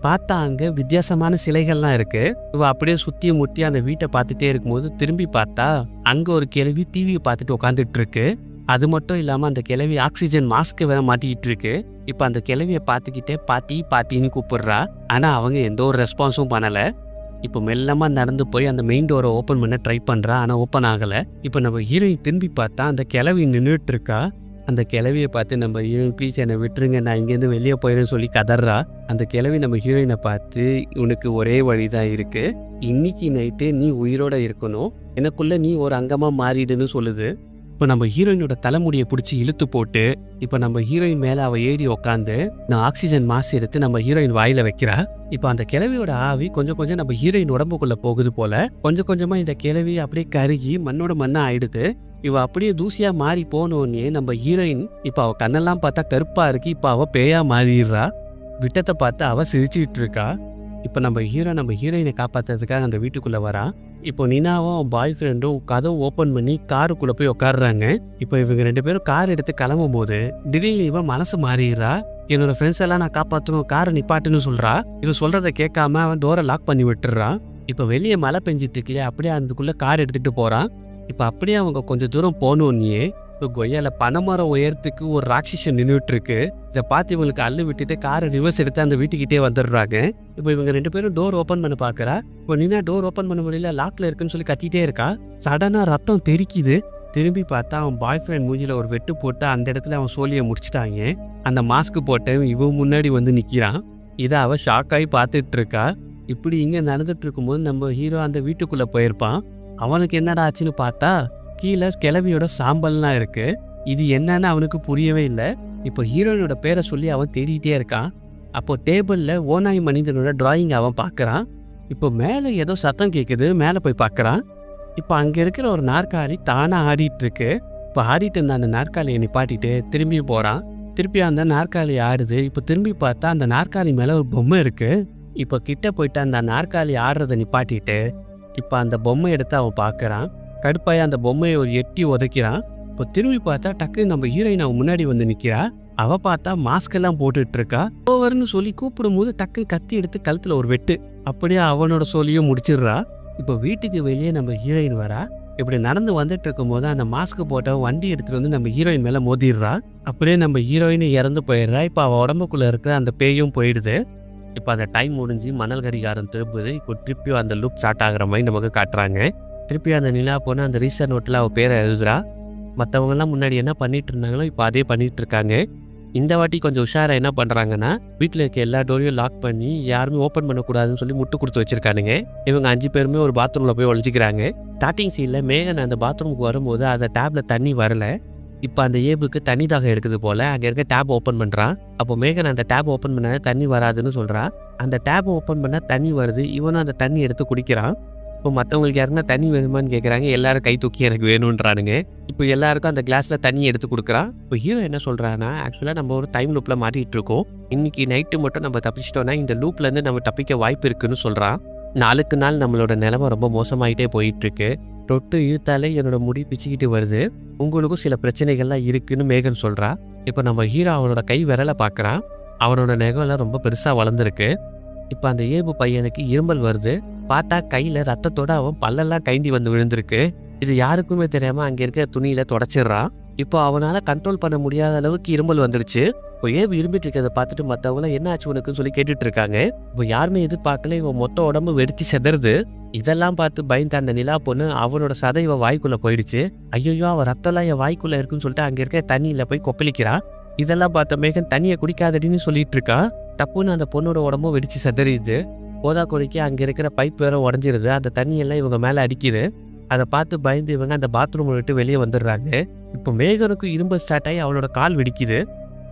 பார்த்தா அங்கே வித்தியாசமான சிலைகள்லாம் இருக்கு. இவ அப்படியே சுத்தி முட்டி அந்த வீட்டை பார்த்துட்டே இருக்கும்போது திரும்பி பார்த்தா அங்கே ஒரு கிழவி டிவியை பார்த்துட்டு உட்காந்துட்டு இருக்கு. அது மட்டும் இல்லாமல் அந்த கிழவி ஆக்சிஜன் மாஸ்க்கு வேற மாட்டிக்கிட்டு இருக்கு. இப்போ அந்த கிழவியை பார்த்துக்கிட்டே பாட்டின்னு கூப்பிடுறா. ஆனால் அவங்க எந்த ஒரு ரெஸ்பான்ஸும் பண்ணலை. இப்போ மெல்லமாக நடந்து போய் அந்த மெயின் டோரை ஓப்பன் பண்ண ட்ரை பண்ணுறா. ஆனால் ஓப்பன் ஆகலை. இப்போ நம்ம ஹீரோயின் திரும்பி பார்த்தா அந்த கிழவி நின்றுட்டு இருக்கா. அந்த கிழவியை பார்த்து நம்ம ஹீரோயின் ப்ளீஸ் என்னை விட்டுருங்க, நான் இங்கேருந்து வெளியே போயிடுன்னு சொல்லி கதறா. அந்த கிழவி நம்ம ஹீரோயினை பார்த்து உனக்கு ஒரே வழி தான் இருக்கு, இன்னைக்கு நைட்டு நீ உயிரோட இருக்கணும், எனக்குள்ள நீ ஒரு அங்கமாக மாறிடுன்னு சொல்லுது. இப்போ நம்ம ஹீரோயினோட தலைமுடியை பிடிச்சி இழுத்து போட்டு இப்போ நம்ம ஹீரோயின் மேலே அவள் ஏறி உக்காந்து நான் ஆக்சிஜன் மாஸ் எடுத்து நம்ம ஹீரோயின் வாயில வைக்கிறா. இப்போ அந்த கிழவியோட ஆவி கொஞ்சம் கொஞ்சம் நம்ம ஹீரோயின் உடம்புக்குள்ள போகுது போல. கொஞ்சம் கொஞ்சமா இந்த கிழவி அப்படியே கருகி மண்ணோட மண்ணா ஆயிடுது. இவ அப்படியே தூசியா மாறி போனோடனே நம்ம ஹீரோயின் இப்போ அவள் கண்ணெல்லாம் பார்த்தா கருப்பா இருக்கு. இப்போ அவள் பேயா மாறிடுறா. விட்டத்தை பார்த்து அவள் சிரிச்சிட்டு இருக்கா. இப்போ நம்ம ஹீரோயினை காப்பாற்றுறதுக்காக அந்த வீட்டுக்குள்ளே வரா. இப்போ நினாவும் பாய் ஃப்ரெண்டும் கதவை ஓப்பன் பண்ணி காருக்குள்ளே போய் உட்காடுறாங்க. இப்போ இவங்க 2 பேரும் கார் எடுத்து கிளம்பும் போது திடீர்னு இவன் மனசு மாறிடுறா. என்னோட ஃப்ரெண்ட்ஸ் எல்லாம் நான் காப்பாற்றணும், காரை நிப்பாட்டுன்னு சொல்றா. இவன் சொல்றதை கேட்காம அவன் டோரை லாக் பண்ணி விட்டுறான். இப்போ வெளியே மழை பெஞ்சிட்டு இருக்கலையே, அப்படியே அதுக்குள்ளே கார் எடுத்துகிட்டு போகிறான். இப்போ அப்படியே அவங்க கொஞ்சம் தூரம் போனோன்னே இப்போ கொய்யால பனைமரம் உயரத்துக்கு ஒரு ராட்சசன் நின்றுட்டு இருக்கு. இதை பார்த்து இவங்களுக்கு அள்ளு விட்டுட்டு காரை ரிவர்ஸ் எடுத்து அந்த வீட்டுக்கிட்டே வந்துடுறாங்க. இப்போ இவங்க 2 பேரும் டோர் ஓப்பன் பண்ண பார்க்குறா. இப்போ நீனா டோர் ஓப்பன் பண்ண முடியல, லாக்ல இருக்குன்னு சொல்லி கத்திட்டே இருக்கா. சடனாக ரத்தம் தெரிக்குது. திரும்பி பார்த்தா அவன் பாய் ஃப்ரெண்ட் மூஞ்சில ஒரு வெட்டு போட்டு அந்த இடத்துல அவன் சோழியை முடிச்சிட்டாங்க. அந்த மாஸ்க் போட்டு இவன் முன்னாடி வந்து நிற்கிறான். இதை அவள் ஷாக் ஆகி பார்த்துட்டு இருக்கா. இப்படி இங்கே நடந்துட்டு இருக்கும்போது நம்ம ஹீரோ அந்த வீட்டுக்குள்ளே போயிருப்பான். அவனுக்கு என்னடா ஆச்சுன்னு பார்த்தா கீழே கிளவியோட சாம்பல்லாம் இருக்கு. இது என்னன்னு அவனுக்கு புரியவே இல்லை. இப்போ ஹீரோயினோட பேரை சொல்லி அவன் தேடிட்டே இருக்கான். அப்போ டேபிளில் ஓநாய் மனிதனோட டிராயிங் அவன் பார்க்குறான். இப்போ மேலே ஏதோ சத்தம் கேட்குது. மேலே போய் பார்க்குறான். இப்போ அங்கே இருக்கிற ஒரு நாற்காலி தானாக ஆடிட்டு இருக்கு. இப்போ ஆடிட்டு இருந்த அந்த நாற்காலியை நிப்பாட்டிட்டு திரும்பி போகிறான். திருப்பி அந்த நாற்காலி ஆடுது. இப்போ திரும்பி பார்த்தா அந்த நாற்காலி மேலே ஒரு பொம்மை இருக்கு. இப்போ கிட்ட போயிட்டு அந்த நாற்காலி ஆடுறதை நிப்பாட்டிட்டு இப்போ அந்த பொம்மை எடுத்து அவன் பார்க்குறான். கடுப்பாய அந்த பொம்மையை ஒரு எட்டி உதைக்கிறான். இப்போ திரும்பி பார்த்தா டக்குன்னு நம்ம ஹீரோயின் அவன் முன்னாடி வந்து நிற்கிறா. அவள் பார்த்தா மாஸ்க் எல்லாம் போட்டுட்டு இருக்கா. ஓவர்னு சொல்லி கூப்பிடும் போது டக்கு கத்தி எடுத்து கழுத்தில் ஒரு வெட்டு. அப்படியே அவனோட சொல்லியும் முடிச்சிடுறா. இப்போ வீட்டுக்கு வெளியே நம்ம ஹீரோயின் வரா. இப்படி நடந்து வந்துட்டு இருக்கும் போது அந்த மாஸ்க் போட்ட வண்டி எடுத்துட்டு வந்து நம்ம ஹீரோயின் மேலே மோதிடுறா. அப்படியே நம்ம ஹீரோயின் இறந்து போயிடுறா. இப்போ அவள் உடம்புக்குள்ள இருக்கிற அந்த பேயும் போயிடுது. இப்போ அந்த டைம் முடிஞ்சு மணல் கடிகாரம் திரும்புது. இப்போ திருப்பியும் அந்த லூப் ஸ்டார்ட் ஆகுற மாதிரி நமக்கு காட்டுறாங்க. திருப்பியும் அந்த நிலா போனால் அந்த ரீசர் நோட்டில் அவள் பேரை எழுதுறா. மற்றவங்கலாம் முன்னாடி என்ன பண்ணிட்டு இருந்தாங்களோ இப்போ அதே பண்ணிட்டு இருக்காங்க. இந்த வாட்டி கொஞ்சம் உஷாராக என்ன பண்ணுறாங்கன்னா, வீட்டில் இருக்க எல்லா டோரையும் லாக் பண்ணி யாருமே ஓப்பன் பண்ணக்கூடாதுன்னு சொல்லி முட்டு கொடுத்து வச்சிருக்கானுங்க. இவங்க 5 பேருமே ஒரு பாத்ரூமில் போய் ஒழிச்சிக்கிறாங்க. ஸ்டார்டிங் சீனில் மேகன் அந்த பாத்ரூமுக்கு வரும்போது அந்த டேப்பில் தண்ணி வரல. இப்போ அந்த ஏபுக்கு தண்ணி தாகம் எடுக்குது போல். அங்கே இருக்க டேப் ஓப்பன் பண்ணுறான். அப்போ மேகன் அந்த டேப் ஓப்பன் பண்ணால் தண்ணி வராதுன்னு சொல்கிறான். அந்த டேப் ஓப்பன் பண்ணால் தண்ணி வருது. இவனும் அந்த தண்ணி எடுத்து குடிக்கிறான். இப்போ மற்றவங்களுக்கு யாருன்னா தண்ணி வேணுமான்னு கேட்குறாங்க. எல்லாரும் கை தூக்கி எனக்கு வேணுன்றானுங்க. இப்போ எல்லாருக்கும் அந்த கிளாஸில் தண்ணி எடுத்து கொடுக்குறான். இப்போ ஹீரோ என்ன சொல்கிறான்னா, ஆக்சுவலாக நம்ம ஒரு டைம் லூப்பில் மாட்டிகிட்டு இருக்கோம். இன்றைக்கி நைட்டு மட்டும் நம்ம தப்பிச்சிட்டோன்னா இந்த லூப்லேருந்து நம்ம தப்பிக்க வாய்ப்பு இருக்குன்னு சொல்கிறான். நாளுக்கு நாள் நம்மளோட நிலைமை ரொம்ப மோசமாயிட்டே போயிட்டுருக்கு. தொட்டு இழுத்தாலே என்னோட முடி பிச்சுக்கிட்டு வருது. உங்களுக்கும் சில பிரச்சனைகள்லாம் இருக்குன்னு மேகன் சொல்கிறா. இப்போ நம்ம ஹீரோ அவனோட கை விரலை பார்க்குறான். அவனோட நெகம்லாம் ரொம்ப பெருசாக வளர்ந்துருக்கு. இப்போ அந்த ஏபு பையனுக்கு இருமல் வருது. பார்த்தா கையில் ரத்தத்தோட அவன் பல்லெல்லாம் கைந்தி வந்து விழுந்திருக்கு. இது யாருக்குமே தெரியாமல் அங்கே இருக்க துணியில் தொடச்சிடுறான். இப்போ அவனால் கண்ட்ரோல் பண்ண முடியாத அளவுக்கு இருமல் வந்துருச்சு. இப்போ ஏபு இரும்பிட்டு இருக்கிறத பார்த்துட்டு மற்றவங்களாம் என்ன ஆச்சு உனக்குன்னு சொல்லி கேட்டுட்டு இருக்காங்க. இப்போ யாருமே எதிர்பார்க்கல. இவன் மொத்த உடம்பு வெடிச்சு செதறுது. இதெல்லாம் பார்த்து பயந்த அந்த நிலா பொண்ணு அவனோட சதை இவன் வாய்க்குள்ளே போயிடுச்சு. ஐயோ அவன் ரத்தம்லாம் என் வாய்க்குள்ளே இருக்குன்னு சொல்லிட்டு அங்கே இருக்க தண்ணியில் போய் கொப்பளிக்கிறான். இதெல்லாம் பார்த்த மேகன் தண்ணியை குடிக்காதடின்னு சொல்லிட்டு இருக்கான். தப்புன்னு அந்த பொண்ணோட உடம்பும் வெடிச்சு செதறிடுது. போதா கொடிக்கு அங்கே இருக்கிற பைப் வேற உடஞ்சிருது. அந்த தண்ணியெல்லாம் இவங்க மேலே அடிக்குது. அதை பார்த்து பயந்து இவங்க அந்த பாத்ரூமை விட்டு வெளியே வந்துடுறாங்க. இப்போ மேகனுக்கு இரும்பு ஸ்டார்ட் ஆகி அவளோட கால் வெடிக்குது.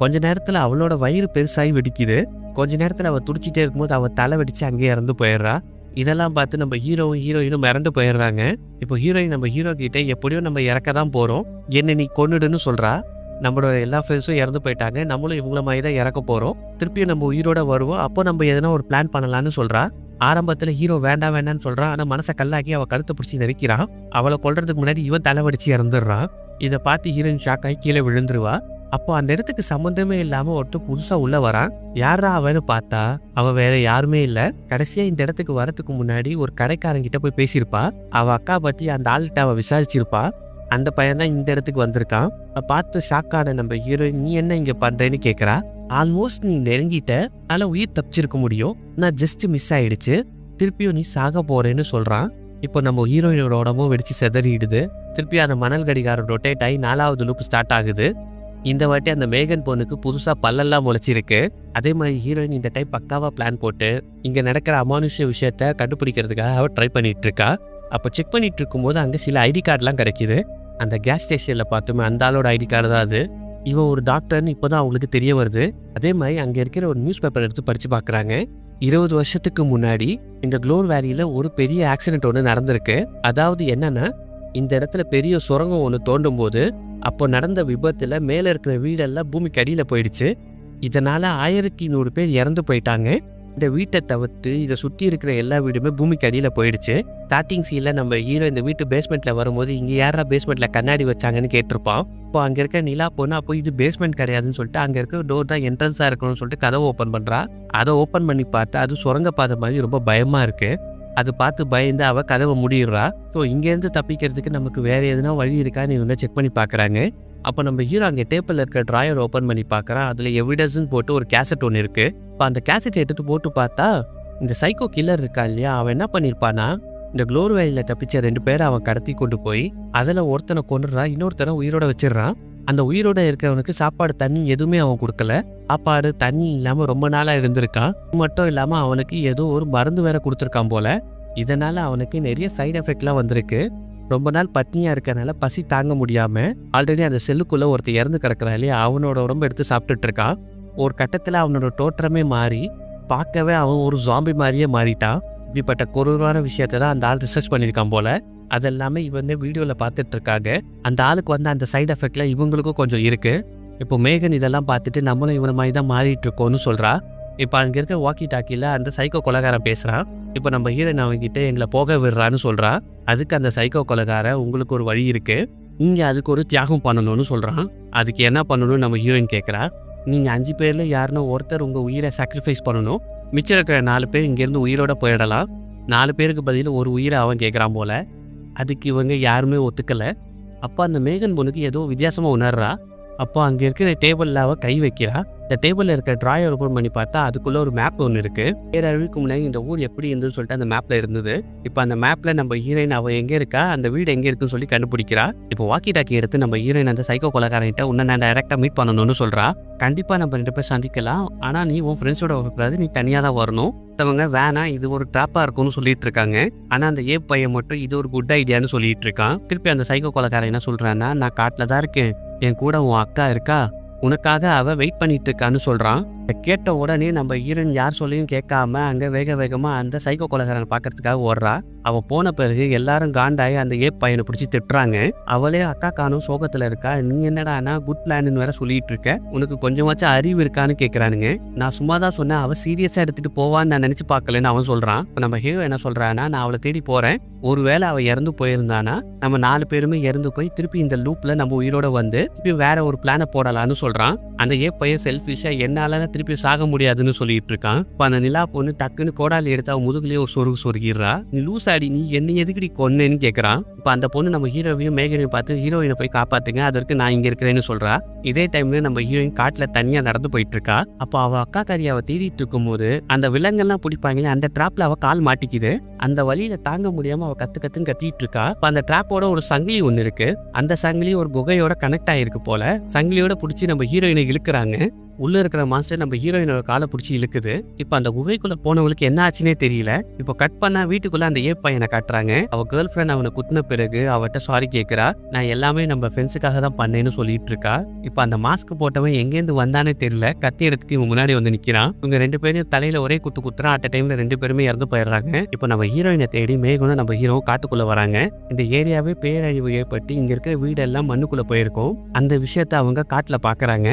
கொஞ்ச நேரத்தில் அவளோட வயிறு பெருசாகி வெடிக்குது. கொஞ்ச நேரத்தில் அவள் துடிச்சிட்டே இருக்கும்போது அவள் தலை வெடிச்சு அங்கேயே இறந்து போயிடுறா. இதெல்லாம் பார்த்து நம்ம ஹீரோயினும் இறந்து போயிடுறாங்க. இப்போ ஹீரோயின் நம்ம ஹீரோ கிட்டே எப்படியும் நம்ம இறக்க தான் போகிறோம், என்ன நீ கொன்னுடுன்னு சொல்கிறா. நம்மளோட எல்லா ஃப்ரெண்ட்ஸும் இறந்து போயிட்டாங்க, நம்மளும் இவங்கள மாதிரி தான் இறக்க போகிறோம், திருப்பியும் நம்ம உயிரோட வருவோம், அப்போ நம்ம எதனா ஒரு பிளான் பண்ணலான்னு சொல்கிறா. ஆரம்பத்தில் ஹீரோ வேண்டாம் வேண்டான்னு சொல்கிறான். ஆனால் மனசை கல்லாக்கி அவள் கழுத்தை பிடிச்சி நெரிக்கிறான். அவளை கொல்றதுக்கு முன்னாடி இவன் தலைவடிச்சு இறந்துடுறான். இதை பார்த்து ஹீரோயின் ஷாக் ஆகி கீழே விழுந்துருவா. அப்போ அந்த இடத்துக்கு சம்மந்தமே இல்லாமல் ஒருத்தர் புதுசாக உள்ள வரான். யாரா அவன்னு பார்த்தா அவள் வேற யாருமே இல்லை. கடைசியாக இந்த இடத்துக்கு வரத்துக்கு முன்னாடி ஒரு கடைக்காரங்கிட்ட போய் பேசியிருப்பா. அவள் அக்கா பற்றி அந்த ஆள்கிட்ட அவள் விசாரிச்சிருப்பா. அந்த பையன் தான் இந்த இடத்துக்கு வந்திருக்கான். பார்த்து ஷாக்கான நம்ம ஹீரோயின் நீ என்ன இங்கே பண்ணுறேன்னு கேட்குறா. ஆல்மோஸ்ட் நீ நெருங்கிட்ட, அதனால உயிர் தப்பிச்சிருக்க முடியும், நான் ஜஸ்ட் மிஸ் ஆயிடுச்சு, திருப்பியும் நீ சாக போறேன்னு சொல்கிறான். இப்போ நம்ம ஹீரோயினோட உடம்பும் வெடிச்சு செதறிடுது. திருப்பி அந்த மணல் கடிகாரம் ரொட்டேட் ஆகி 4வது லூப் ஸ்டார்ட் ஆகுது. இந்த வாட்டி அந்த மேகன் பொண்ணுக்கு புதுசாக பல்லெல்லாம் முளைச்சிருக்கு. அதே மாதிரி ஹீரோயின் இந்த டைம் பக்காவாக பிளான் போட்டு இங்கே நடக்கிற அமானுஷ்ய விஷயத்த கண்டுபிடிக்கிறதுக்காக அவள் ட்ரை பண்ணிட்டு இருக்கா. அப்போ செக் பண்ணிட்டு இருக்கும்போது அங்கே சில ஐடி கார்டெலாம் கிடைக்கிது. அந்த கேஸ் ஸ்டேஷனில் பார்த்துமே அந்த ஆளோட ஐடி கார்டு தான் அது. இவன் ஒரு டாக்டர்னு இப்போ தான் அவங்களுக்கு தெரிய வருது. அதே மாதிரி அங்கே இருக்கிற ஒரு நியூஸ் பேப்பர் எடுத்து படித்து பார்க்குறாங்க. 20 வருஷத்துக்கு முன்னாடி இந்த க்ளோர் வேலியில் ஒரு பெரிய ஆக்சிடென்ட் ஒன்று நடந்திருக்கு. அதாவது என்னன்னா, இந்த இடத்துல பெரிய சுரங்கம் ஒன்று தோண்டும் போது அப்போ நடந்த விபத்தில் மேலே இருக்கிற வீடெல்லாம் பூமிக்கு அடியில் போயிடுச்சு. இதனால் 1100 பேர் இறந்து போயிட்டாங்க. இந்த வீட்டை தவிர்த்து இதை சுற்றி இருக்கிற எல்லா வீடுமே பூமிக்கு அடியில் போயிடுச்சு. ஸ்டார்டிங் சீனில் நம்ம ஹீரோ இந்த வீட்டு பேஸ்மெண்ட்டில் வரும்போது இங்கே யாரா பேஸ்மெண்ட்டில் கண்ணாடி வச்சாங்கன்னு கேட்டிருப்பான். இப்போ அங்கே இருக்க நிலா பொண்ணு அப்போ இது பேஸ்மெண்ட் கிடையாதுன்னு சொல்லிட்டு அங்கே இருக்க டோர் தான் என்ட்ரன்ஸாக இருக்கணும்னு சொல்லிட்டு கதவை ஓப்பன் பண்ணுறா. அதை ஓப்பன் பண்ணி பார்த்தா அது சுரங்கப்பாதை மாதிரி ரொம்ப பயமாக இருக்குது. அது பார்த்து பயந்து அவள் கதவை மூடிடுறா. ஸோ இங்கேருந்து தப்பிக்கிறதுக்கு நமக்கு வேறு எதுனா வழி இருக்கான்னு இவங்க செக் பண்ணி பார்க்குறாங்க. அப்போ நம்ம ஹீரோ அங்கே டேப்பில் இருக்க ட்ராயர் ஓப்பன் பண்ணி பார்க்குறான். அதில் எவிடன்ஸ்ன்னு போட்டு ஒரு கேசட் ஒன்று இருக்குது. இப்போ அந்த கேசட் எடுத்துகிட்டு போட்டு பார்த்தா இந்த சைக்கோ கில்லர் இருக்கா இல்லையா, அவன் என்ன பண்ணியிருப்பானா, இந்த க்ளோர் வேலியில் தப்பிச்ச 2 பேரை அவன் கடத்தி கொண்டு போய் அதில் ஒருத்தனை கொண்டுறான், இன்னொருத்தனை உயிரோட வச்சிடறான். அந்த உயிரோட இருக்கிறவனுக்கு சாப்பாடு தண்ணி எதுவுமே அவன் கொடுக்கல. சாப்பாடு தண்ணி இல்லாமல் ரொம்ப நாளாக இருந்திருக்கான். மட்டும் இல்லாமல் அவனுக்கு ஏதோ ஒரு மருந்து வேற கொடுத்துருக்கான் போல. இதனால் அவனுக்கு நிறைய சைடு எஃபெக்ட்லாம் வந்திருக்கு. ரொம்ப நாள் பட்னியாக இருக்கனால பசி தாங்க முடியாமல் ஆல்ரெடி அந்த செல்லுக்குள்ளே ஒருத்தர் இறந்து கிடக்கிறான் இல்லையா, அவனோட உடம்பு எடுத்து சாப்பிட்டுட்டு இருக்கான். ஒரு கட்டத்தில் அவனோட தோற்றமே மாறி பார்க்கவே அவன் ஒரு ஜாம்பி மாதிரியே மாறிட்டான். இப்படிப்பட்ட கொடூரமான விஷயத்தை தான் அந்த ஆள் ரிசர்ச் பண்ணியிருக்கான் போல. அதெல்லாமே இவங்க வீடியோவில் பார்த்துட்டு இருக்காங்க. அந்த ஆளுக்கு வந்து அந்த சைடு எஃபெக்டில் இவங்களுக்கும் கொஞ்சம் இருக்குது. இப்போ மேகன் இதெல்லாம் பார்த்துட்டு நம்மளும் இவனை மாதிரி தான் மாறிட்டு இருக்கோன்னு சொல்கிறா. இப்போ அங்கே இருக்க வாக்கி டாக்கியில் அந்த சைக்கோ கொலைகாரன் பேசுகிறான். இப்போ நம்ம ஹீரோயின் அவங்ககிட்ட எங்களை போக விடுறான்னு சொல்கிறா. அதுக்கு அந்த சைக்கோ கொலைகாரன் உங்களுக்கு ஒரு வழி இருக்குது, நீங்கள் அதுக்கு ஒரு தியாகம் பண்ணணும்னு சொல்கிறான். அதுக்கு என்ன பண்ணணும்னு நம்ம ஹீரோயின் கேட்குறா. நீங்கள் 5 பேரில் யாருன்னா ஒருத்தர் உங்கள் உயிரை சாக்ரிஃபைஸ் பண்ணணும், மிச்சம் இருக்கிற 4 பேர் இங்கேருந்து உயிரோட போயிடலாம். 4 பேருக்கு பதில் ஒரு உயிரை அவன் கேட்குறான் போல். அதுக்கு இவங்க யாருமே ஒத்துக்கலை. அப்போ அந்த மேகன் பொண்ணுக்கு ஏதோ வித்தியாசமாக உணர்றா. அப்போ அங்க இருக்கிற டேபிள்ல அவ கை வைக்கிறா. இந்த டேபிள்ல இருக்க டிராயர் ஓபன் பண்ணி பார்த்தா அதுக்குள்ள ஒரு மேப் ஒன்று இருக்கு. பேரழிவுக்கு முன்னாடி இந்த ஊர் எப்படி இருந்துன்னு சொல்லிட்டு அந்த மேப்ல இருந்தது. இப்போ அந்த மேப்ல நம்ம ஹீரோயின் அவ எங்க இருக்கா, அந்த வீடு எங்க இருக்குன்னு சொல்லி கண்டுபிடிக்கிறா. இப்போ வாக்கி டாக்கி எடுத்து நம்ம ஹீரோயின் அந்த சைக்கோ கொலைகாரன்கிட்ட உன்னை நான் டைரக்டா மீட் பண்ணணும்னு சொல்றா. கண்டிப்பா நம்ம 2 பேர் சந்திக்கலாம், ஆனா நீ உன் ஃப்ரெண்ட்ஸோட வரக்கூடாது, நீ தனியா தான் வரணும். மற்றவங்க வேணா இது ஒரு ட்ராப்பா இருக்கும்னு சொல்லிட்டு இருக்காங்க. ஆனா அந்த ஏ பையன் மட்டும் இது ஒரு குட் ஐடியான்னு சொல்லிட்டு இருக்கான். திருப்பி அந்த சைக்கோ கொலைகாரன் என்ன சொல்றான்னா, நான் காட்டுல தான் இருக்கேன், என் கூட உன் அக்கா இருக்கா, உனக்காக அவ வெயிட் பண்ணிட்டு இருக்கான்னு சொல்றான். கேட்ட உடனே நம்ம ஹீரோயின் யார் சொல்லியும் கேட்காம அங்க வேக வேகமா அந்த சைக்கோ கொலைகாரனை பாக்கிறதுக்காக ஓடுறா. அவ போன பிறகு எல்லாரும் காண்டாயி அந்த ஏ பையனை பிடிச்சி திட்டுறாங்க. அவளே அக்கா காணும் சோகத்துல இருக்கா, நீ என்னடா குட் பிளான் வேற சொல்லிட்டு இருக்க, உனக்கு கொஞ்சமாச்சும் அறிவு இருக்கான்னு கேக்குறானுங்க. நான் சும்மா தான் சொன்னேன், அவ சீரியஸா எடுத்துட்டு போவான்னு நான் நினைச்சு பார்க்கலன்னு அவன் சொல்றான். இப்போ நம்ம ஹீரோ என்ன சொல்றான்னா, நான் அவளை தேடி போறேன், ஒருவேளை அவ இறந்து போயிருந்தானா நம்ம 4 பேருமே இறந்து போய் திருப்பி இந்த லூப்ல நம்ம உயிரோட வந்து திருப்பி வேற ஒரு பிளானை போடலான்னு சொல்றான். அந்த ஏ பையன் செல்ஃபிஷா என்னால திருப்பி சாக முடியாதுன்னு சொல்லிட்டு இருக்கான். இப்போ அந்த நிலா பொண்ணு டக்குன்னு கோடாலி எடுத்து அவன் முதுகுலயே ஒரு சொருகிடுறா. நீ லூஸ் ஆடி, நீ என்ன எதுக்கடி கொன்னேன்னு கேட்கறான். இப்போ அந்த பொண்ணு நம்ம ஹீரோவையும் மேகனையும் பார்த்து ஹீரோயினை போய் காப்பாத்துங்க, அதற்கு நான் இங்க இருக்கிறேன்னு சொல்றா. இதே டைம்ல நம்ம ஹீரோயின் காட்டுல தனியா நடந்து போயிட்டு இருக்கா. அப்போ அவ அக்கா காரி அவ தேடிட்டு இருக்கும் போது அந்த விலங்கெல்லாம் பிடிப்பாங்களே அந்த டிராப்ல அவ கால் மாட்டிக்குது. அந்த வழியில தாங்க முடியாம அவ கத்துன்னு கத்திட்டு இருக்கா. அந்த டிராப்போட ஒரு சங்கிலி ஒண்ணு இருக்கு. அந்த சங்கிலி ஒரு குகையோட கனெக்ட் ஆயிருக்கு போல. சங்கிலியோட பிடிச்சி நம்ம ஹீரோயினை இழுக்கிறாங்க. உள்ள இருக்கிற மாஸ்டர் நம்ம ஹீரோயினோட காலை பிடிச்சி இழுக்குது. இப்ப அந்த குகைக்குள்ள போனவங்களுக்கு என்ன ஆச்சுன்னே தெரியல. இப்போ கட் பண்ணா வீட்டுக்குள்ள அந்த ஏ பையனை காட்டுறாங்க. அவ கேர்ள் ஃப்ரெண்ட் அவனை குத்தின பிறகு அவட்ட சாரி கேட்கிறா. நான் எல்லாமே நம்ம ஃப்ரெண்ட்ஸுக்காக தான் பண்ணேன்னு சொல்லிட்டு இருக்கா. இப்ப அந்த மாஸ்க் போட்டவன் எங்கேருந்து வந்தானே தெரியல, கத்தி எடுத்துட்டு இவங்க முன்னாடி வந்து நிக்கிறான். இவங்க 2 பேரும் தலையில ஒரே குத்துறான். அட் டைம்ல 2 பேருமே இறந்து போயிடுறாங்க. இப்போ நம்ம ஹீரோயினை தேடி மேகனும் நம்ம ஹீரோ காட்டுக்குள்ள வராங்க. இந்த ஏரியாவே பேரழிவு ஏற்பட்டு இங்க இருக்கிற வீடெல்லாம் மண்ணுக்குள்ள போயிருக்கும். அந்த விஷயத்த அவங்க காட்டுல பாக்குறாங்க.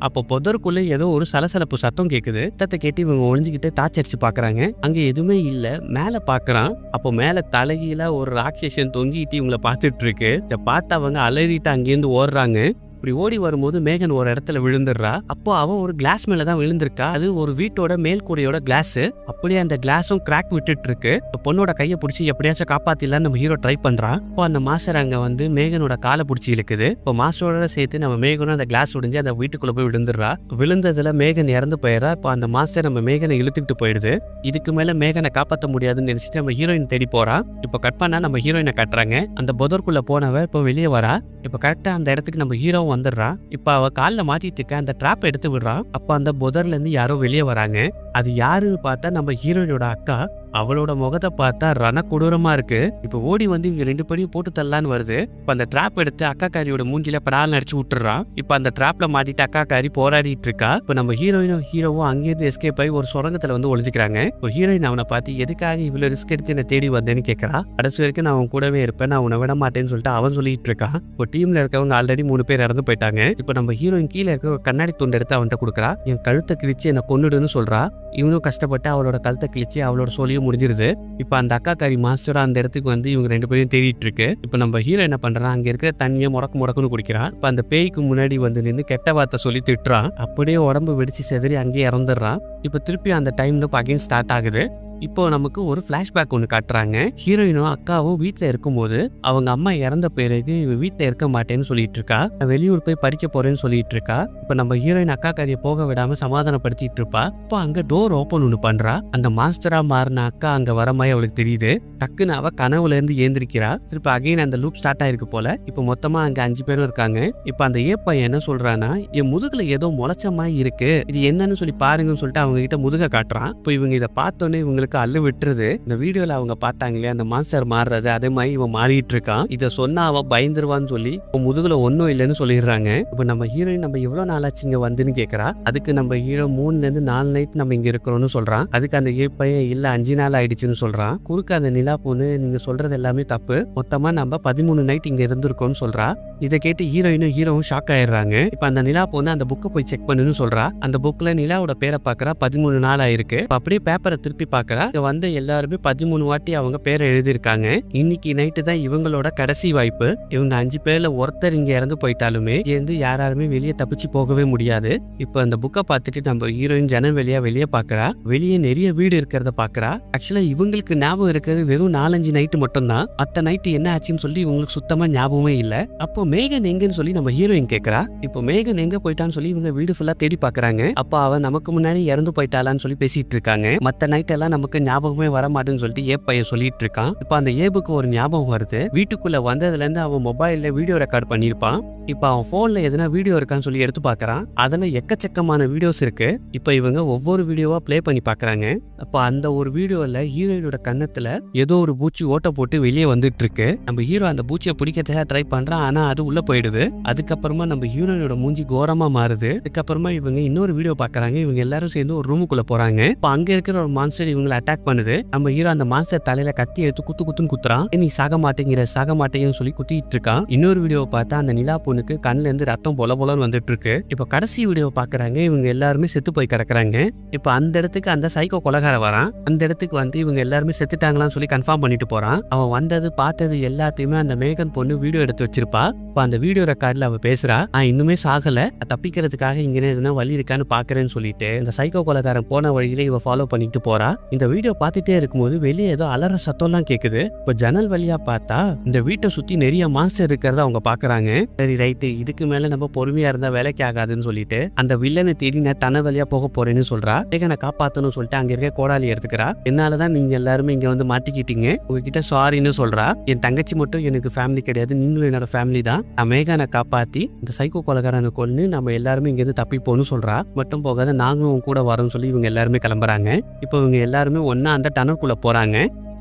அப்போ புதருக்குள்ள ஏதோ ஒரு சலசலப்பு சத்தம் கேக்குது. சத்தத்தை கேட்டு இவங்க ஒழிஞ்சுக்கிட்டு டார்ச்சரிச்சு பாக்குறாங்க. அங்க எதுவுமே இல்ல. மேல பாக்குறான். அப்போ மேல தலைகீழ ஒரு ராட்சசன் தொங்கிட்டு இவங்களை பார்த்துட்டு இருக்கு. இதை பார்த்து அவங்க அலறிட்டு அங்கேருந்து ஓடுறாங்க. இப்படி ஓடி வரும்போது மேகன் ஒரு இடத்துல விழுந்துடுறா. அப்போ அவன் ஒரு கிளாஸ் மேலதான் விழுந்திருக்கா. அது ஒரு வீட்டோட மேல் கூரையோட கிளாஸ். அப்படியே அந்த கிளாஸும் கிராக் விட்டுட்டு இருக்கு. பொண்ணோட கையை பிடிச்சி எப்படியாச்சும் காப்பாத்திடலான்னு நம்ம ஹீரோ ட்ரை பண்றான். இப்போ அந்த மாஸ்டர் அங்க வந்து மேகனோட காலை பிடிச்சி இழுக்குது. இப்போ மாஸ்டரோட சேர்த்து நம்ம மேகனும் அந்த கிளாஸ் உடைஞ்சு அந்த வீட்டுக்குள்ள போய் விழுந்துடுறா. விழுந்ததுல மேகன் இறந்து போயிடறா. இப்போ அந்த மாஸ்டர் நம்ம மேகனை இழுத்துக்கிட்டு போயிடுது. இதுக்கு மேல மேகனை காப்பாற்ற முடியாதுன்னு நினைச்சிட்டு நம்ம ஹீரோயின் தேடி போறா. இப்போ கட் பண்ணா நம்ம ஹீரோயினை கட்டுறாங்க. அந்த புதருக்குள்ள போனவ இப்போ வெளியே வரா. இப்போ கரெக்டா அந்த இடத்துக்கு நம்ம ஹீரோ வந்துடுறா. இப்ப அவ காலில் மாட்டிட்டு இருக்க அந்த டிராப் எடுத்து விடுறா. அப்ப அந்த புதர்ல இருந்து யாரோ வெளியே வராங்க. அது யாருன்னு பார்த்தா நம்ம ஹீரோயினோட அக்கா. அவளோட முகத்தை பார்த்தா ரண கொடூரமா இருக்கு. இப்ப ஓடி வந்து இவங்க 2 பேரையும் போட்டு தள்ளலான்னு வருது. இப்ப அந்த டிராப் எடுத்து அக்கா காரியோட மூஞ்சில படால் அடிச்சு விட்டுறான். இப்ப அந்த டிராப்ல மாட்டிட்டு அக்கா காரி போராடிட்டு இருக்கா. இப்ப நம்ம ஹீரோவும் அங்கேயிருந்து எஸ்கேப் ஆகி ஒரு சுரங்கத்துல வந்து ஒளிஞ்சுக்கிறாங்க. இப்போ ஹீரோயின் அவனை பார்த்து எதுக்காக இவ்வளவு ரிஸ்க் எடுத்து என்ன தேடி வந்தேன்னு கேட்கறா. கடைசி வரைக்கும் நான் அவன் கூடவே இருப்பேன், நான் உன்னை விட மாட்டேன்னு சொல்லிட்டு அவன் சொல்லிட்டு இருக்கான். இப்போ டீம்ல இருக்கவங்க ஆல்ரெடி 3 பேர் இறந்து போயிட்டாங்க. இப்ப நம்ம ஹீரோயின் கீழே இருக்க ஒரு கண்ணாடி துண்டு எடுத்து அவன்கிட்ட கொடுக்குறா. என் கழுத்தை கிழிச்சு என்ன கொன்னுடுன்னு சொல்றா. இவனும் கஷ்டப்பட்டு அவளோட கழுத்தை கிழிச்சு அவளோட சோழியும் முடிஞ்சிருது. இப்ப அந்த அக்கா காரி மாஸ்டர் அந்த இடத்துக்கு வந்து இவங்க 2 பேரும் தேடிட்டு இருக்கு. இப்ப நம்ம ஹீரோ என்ன பண்றான், அங்க இருக்கிற தண்ணியை முடக்குன்னு குடிக்கிறான். இப்ப அந்த பேய்க்கு முன்னாடி வந்து நின்று கெட்ட வார்த்தை சொல்லி திட்டுறான். அப்படியே உடம்பு வெடிச்சு செதறி அங்கேயே இறந்துடுறான். இப்ப திருப்பி அந்த டைம் லூப் அகைன் ஸ்டார்ட் ஆகுது. இப்போ நமக்கு ஒரு பிளாஷ்பேக் ஒன்று காட்டுறாங்க. ஹீரோயினும் அக்காவும் வீட்டில் இருக்கும்போது அவங்க அம்மா இறந்த பிறகு இவ வீட்டில் இருக்க மாட்டேன்னு சொல்லிட்டு இருக்கா. வெளியூர் போய் படிக்க போறேன்னு சொல்லிட்டு இருக்கா. இப்போ நம்ம ஹீரோயின் அக்கா காரியை போக விடாம சமாதானப்படுத்திட்டு இருப்பா. இப்போ அங்க டோர் ஓப்பன் ஒன்று பண்றா. அந்த மாஸ்டரா மாறின அக்கா அங்க வர மாதிரி அவளுக்கு தெரியுது. டக்குன்னு அவ கனவுல இருந்து ஏந்திரிக்கிறா. திருப்பி அகைன் அந்த லூப் ஸ்டார்ட் ஆயிருக்கு போல. இப்போ மொத்தமா அங்க 5 பேரும் இருக்காங்க. இப்போ அந்த ஏ பையன் என்ன சொல்றான்னா, என் முதுகுல ஏதோ முளைச்ச மாதிரி இருக்கு, இது என்னன்னு சொல்லி பாருங்கன்னு சொல்லிட்டு அவங்க கிட்ட முதுக காட்டுறான். இப்போ இவங்க இதை பார்த்தோன்னே இவங்களுக்கு அள்ளு விட்டுருது. இந்த வீடியோல அவங்க பார்த்தாங்களே அந்த மாஸ்டர் மாறுறது, அதே மாதிரி இவன் மாறிட்டு இருக்கான். இதை சொன்னா அவன் பயந்துருவான்னு சொல்லி முதுகுல ஒன்னும் இல்லைன்னு சொல்லிடுறாங்க. இப்போ நம்ம ஹீரோயின் நம்ம எவ்வளவு நாளாச்சு இங்க வந்துன்னு கேட்கறா. அதுக்கு நம்ம ஹீரோ 3ல இருந்து 4 நைட் நம்ம இங்க இருக்கிறோம்னு சொல்றான். அதுக்கு அந்த ஏ பையன் இல்ல 5 நாள் ஆயிடுச்சுன்னு சொல்றான். குறுக்க அந்த நிலா பொண்ணு நீங்க சொல்றது எல்லாமே தப்பு, மொத்தமா நம்ம 13 நைட் இங்க இருந்திருக்கோம்னு சொல்றா. இதை கேட்டு ஹீரோவும் ஷாக் ஆயிடுறாங்க. இப்ப அந்த நிலா பொண்ணு அந்த புக்கை போய் செக் பண்ணுன்னு சொல்றா. அந்த புக்ல நிலாவோட பேரை பாக்குறா. 13 நாள் ஆயிருக்கு. அப்படியே பேப்பரை திருப்பி பாக்குறா. பார்க்கறா. வந்த எல்லாருமே 13 வாட்டி அவங்க பேரை எழுதியிருக்காங்க. இன்னைக்கு நைட்டு தான் இவங்களோட கடைசி வாய்ப்பு. இவங்க 5 பேர்ல ஒருத்தர் இங்க இறந்து போயிட்டாலுமே இருந்து யாராலுமே வெளியே தப்பிச்சு போகவே முடியாது. இப்போ அந்த புக்கை பார்த்துட்டு நம்ம ஹீரோயின் ஜன்னல் வழியா வெளியே பார்க்கறா. வெளியே நிறைய வீடு இருக்கிறத பார்க்கறா. ஆக்சுவலா இவங்களுக்கு ஞாபகம் இருக்கிறது வெறும் 4-5 நைட்டு மட்டும் தான். அத்த நைட்டு என்ன ஆச்சுன்னு சொல்லி இவங்களுக்கு சுத்தமா ஞாபகமே இல்ல. அப்போ மேகன் எங்கன்னு சொல்லி நம்ம ஹீரோயின் கேட்கறா. இப்போ மேகன் எங்க போயிட்டான்னு சொல்லி இவங்க வீடு ஃபுல்லா தேடி பாக்குறாங்க. அப்போ அவன் நமக்கு முன்னாடி இறந்து போயிட்டாளான்னு சொல்லி பேசிட்டு இருக்காங்க. மத்த நைட் எல்லாம் நமக்கு ஞாபகமே வர மாட்டேன்னு சொல்லிட்டு ஏப் பையன் சொல்லிட்டு இருக்கான். இப்போ அந்த ஏபுக்கு ஒரு ஞாபகம் வருது. வீட்டுக்குள்ள வந்ததுல இருந்து அவன் மொபைல்ல வீடியோ ரெக்கார்ட் பண்ணிருப்பான். இப்போ அவன் போன்ல எதனா வீடியோ இருக்கான்னு சொல்லி எடுத்து பாக்குறான். அதுல எக்கச்சக்கமான வீடியோஸ் இருக்கு. இப்போ இவங்க ஒவ்வொரு வீடியோவா பிளே பண்ணி பாக்குறாங்க. அப்போ அந்த ஒரு வீடியோல ஹீரோயினோட கன்னத்துல ஏதோ ஒரு பூச்சி ஓட்ட போட்டு வெளியே வந்துட்டு இருக்கு. நம்ம ஹீரோ அந்த பூச்சியை பிடிக்கிறதுக்காக ட்ரை பண்றான். ஆனா அது உள்ள போயிடுது. அதுக்கப்புறமா நம்ம ஹீரோயினோட மூஞ்சி கோரமா மாறுது. அதுக்கப்புறமா இவங்க இன்னொரு வீடியோ பாக்குறாங்க. இவங்க எல்லாரும் சேர்ந்து ஒரு ரூமுக்குள்ள போறாங்க. இப்போ அங்க இருக்கிற ஒரு மான்ஸ்டர் இவங்களை அட்டாக் பண்ணுது. நம்ம ஹீரோ அந்த மான்ஸ்டர் தலையில கத்தி எடுத்து குத்துன்னு குத்துறான். நீ சாக மாட்டேங்கன்னு சொல்லி குத்திட்டு இருக்கான். இன்னொரு வீடியோவை பார்த்தா அந்த நிலா பொண்ணுக்கு கண்ணுல இருந்து ரத்தம் பொலன்னு வந்துட்டு இருக்கு. இப்போ கடைசி வீடியோ பாக்குறாங்க. இவங்க எல்லாருமே செத்து போய் கிடக்குறாங்க. இப்போ அந்த இடத்துக்கு அந்த சைக்கோ கொலைகார வரான். அந்த இடத்துக்கு வந்து இவங்க எல்லாருமே செத்துட்டாங்களான்னு சொல்லி கன்ஃபார்ம் பண்ணிட்டு போறான். அவன் வந்தது பார்த்தது எல்லாத்தையுமே அந்த மேகன் பொண்ணு வீடியோ எடுத்து வச்சிருப்பா. இப்போ அந்த வீடியோ ரெக்கார்ட்ல அவ பேசுறா. இன்னுமே சாகல, தப்பிக்கிறதுக்காக இங்க எதுனா வழி இருக்கான்னு பாக்குறேன்னு சொல்லிட்டு இந்த சைக்கோ கொலைகாரன் போன வழியில இவ ஃபாலோ பண்ணிட்டு போறா. இந்த வீடியோ பார்த்துட்டே இருக்கும்போது வெளியே ஏதோ அலற சத்தம்லாம் கேக்குது. இப்போ ஜன்னல் வழியா பார்த்தா இந்த வீட்டை சுத்தி நிறைய மான்ஸ்டர் இருக்கிறத அவங்க பாக்குறாங்க. சரி ரைட்டு, இதுக்கு மேல நம்ம பொறுமையா இருந்தா வேலைக்கு ஆகாதுன்னு சொல்லிட்டு அந்த வில்லனை தேடி நான் தனல் வழியா போக போறேன்னு சொல்றா. மேகனை காப்பாத்தணும்னு சொல்லிட்டு அங்க இருக்க கோடாலி எடுத்துக்கிறா. என்னாலதான் நீங்க எல்லாருமே இங்க வந்து மாட்டிக்கிட்டீங்க, உங்ககிட்ட சாரின்னு சொல்றா. என் தங்கச்சி மட்டும் எனக்கு ஃபேமிலி கிடையாது, நீங்களும் என்னோட ஃபேமிலி தான். நான் மேகனை காப்பாத்தி இந்த சைக்கோ கொலைகாரனை கொன்னு நம்ம எல்லாருமே இங்க இருந்து தப்பிப்போன்னு சொல்றா. மட்டும் போகாத நாங்களும் கூட வரோம்னு சொல்லி இவங்க எல்லாருமே கிளம்புறாங்க. இப்போ இவங்க எல்லாருமே ஒன்னா அந்த டனலுக்குள்ள போறாங்க.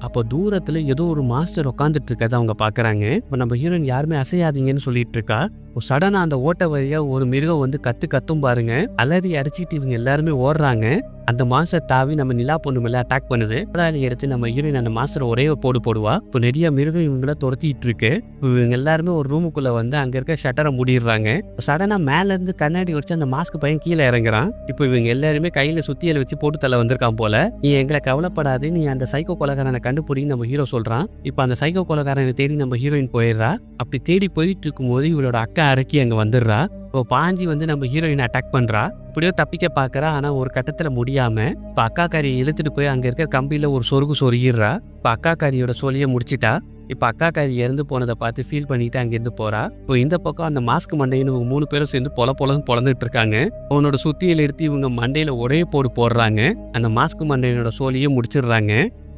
அப்போ தூரத்துல ஏதோ ஒரு மாஸ்டர் உட்காந்துட்டு இருக்கதை அவங்க பாக்குறாங்க. இப்போ நம்ம ஹீரோயின் யாருமே அசையாதீங்கன்னு சொல்லிட்டு இருக்கா. சடனா அந்த ஓட்ட வழியா ஒரு மிருகம் வந்து கத்தும் பாருங்க. அலறி அடிச்சிட்டு இவங்க எல்லாருமே ஓடுறாங்க. அந்த மாஸ்டர் தாவி நம்ம நிலா பொண்ணு மேல அட்டாக் பண்ணுது. எடுத்து நம்ம ஹீரோயின் அந்த மாஸ்டர் ஒரே போடுவா. இப்போ நிறைய மிருகம் இவங்கள துரத்திட்டு இருக்கு. இவங்க எல்லாருமே ஒரு ரூமுக்குள்ள வந்து அங்க இருக்க ஷட்டரை மூடிடுறாங்க. சடனா மேல இருந்து கண்ணாடி வச்சு அந்த மாஸ்க் பையன் கீழே இறங்குறான். இப்போ இவங்க எல்லாருமே கையில சுத்தியல வச்சு போட்டு தலை வந்திருக்கான் போல. நீ எங்களை கவலைப்படாது, நீ அந்த சைக்கோ கொலைகாரனை கண்டுபிடின்னு நம்ம ஹீரோ சொல்றான். இப்போ அந்த சைக்கோ கொலைகாரனை தேடி நம்ம ஹீரோயின் போயிடுறா. அப்படி தேடி போயிட்டு இருக்கும்போது இவளோட அக்கா அரக்கி அங்க வந்துடுறா. இப்போ பாஞ்சி வந்து நம்ம ஹீரோயினை அட்டாக் பண்றா. இப்படியோ தப்பிக்க பாக்குறா. ஆனா ஒரு கட்டத்துல முடியாம இப்ப அக்கா காரியை இழுத்துட்டு போய் அங்க இருக்க கம்பியில ஒரு சொருகிடுறா. இப்ப அக்கா காரியோட சொல்லிய முடிச்சிட்டா. இப்ப அக்கா காரி இறந்து போனதை பார்த்து ஃபீல் பண்ணிட்டு அங்கிருந்து போறா. இப்போ இந்த பக்கம் அந்த மாஸ்க் மண்டையின்னு 3 பேரும் சேர்ந்து பொலன்னு பொழந்துட்டு இருக்காங்க. அவனோட சுத்தியில எடுத்து இவங்க மண்டையில ஒரே போடுறாங்க. அந்த மாஸ்க் மண்டையனோட சோழியை முடிச்சிடுறாங்க.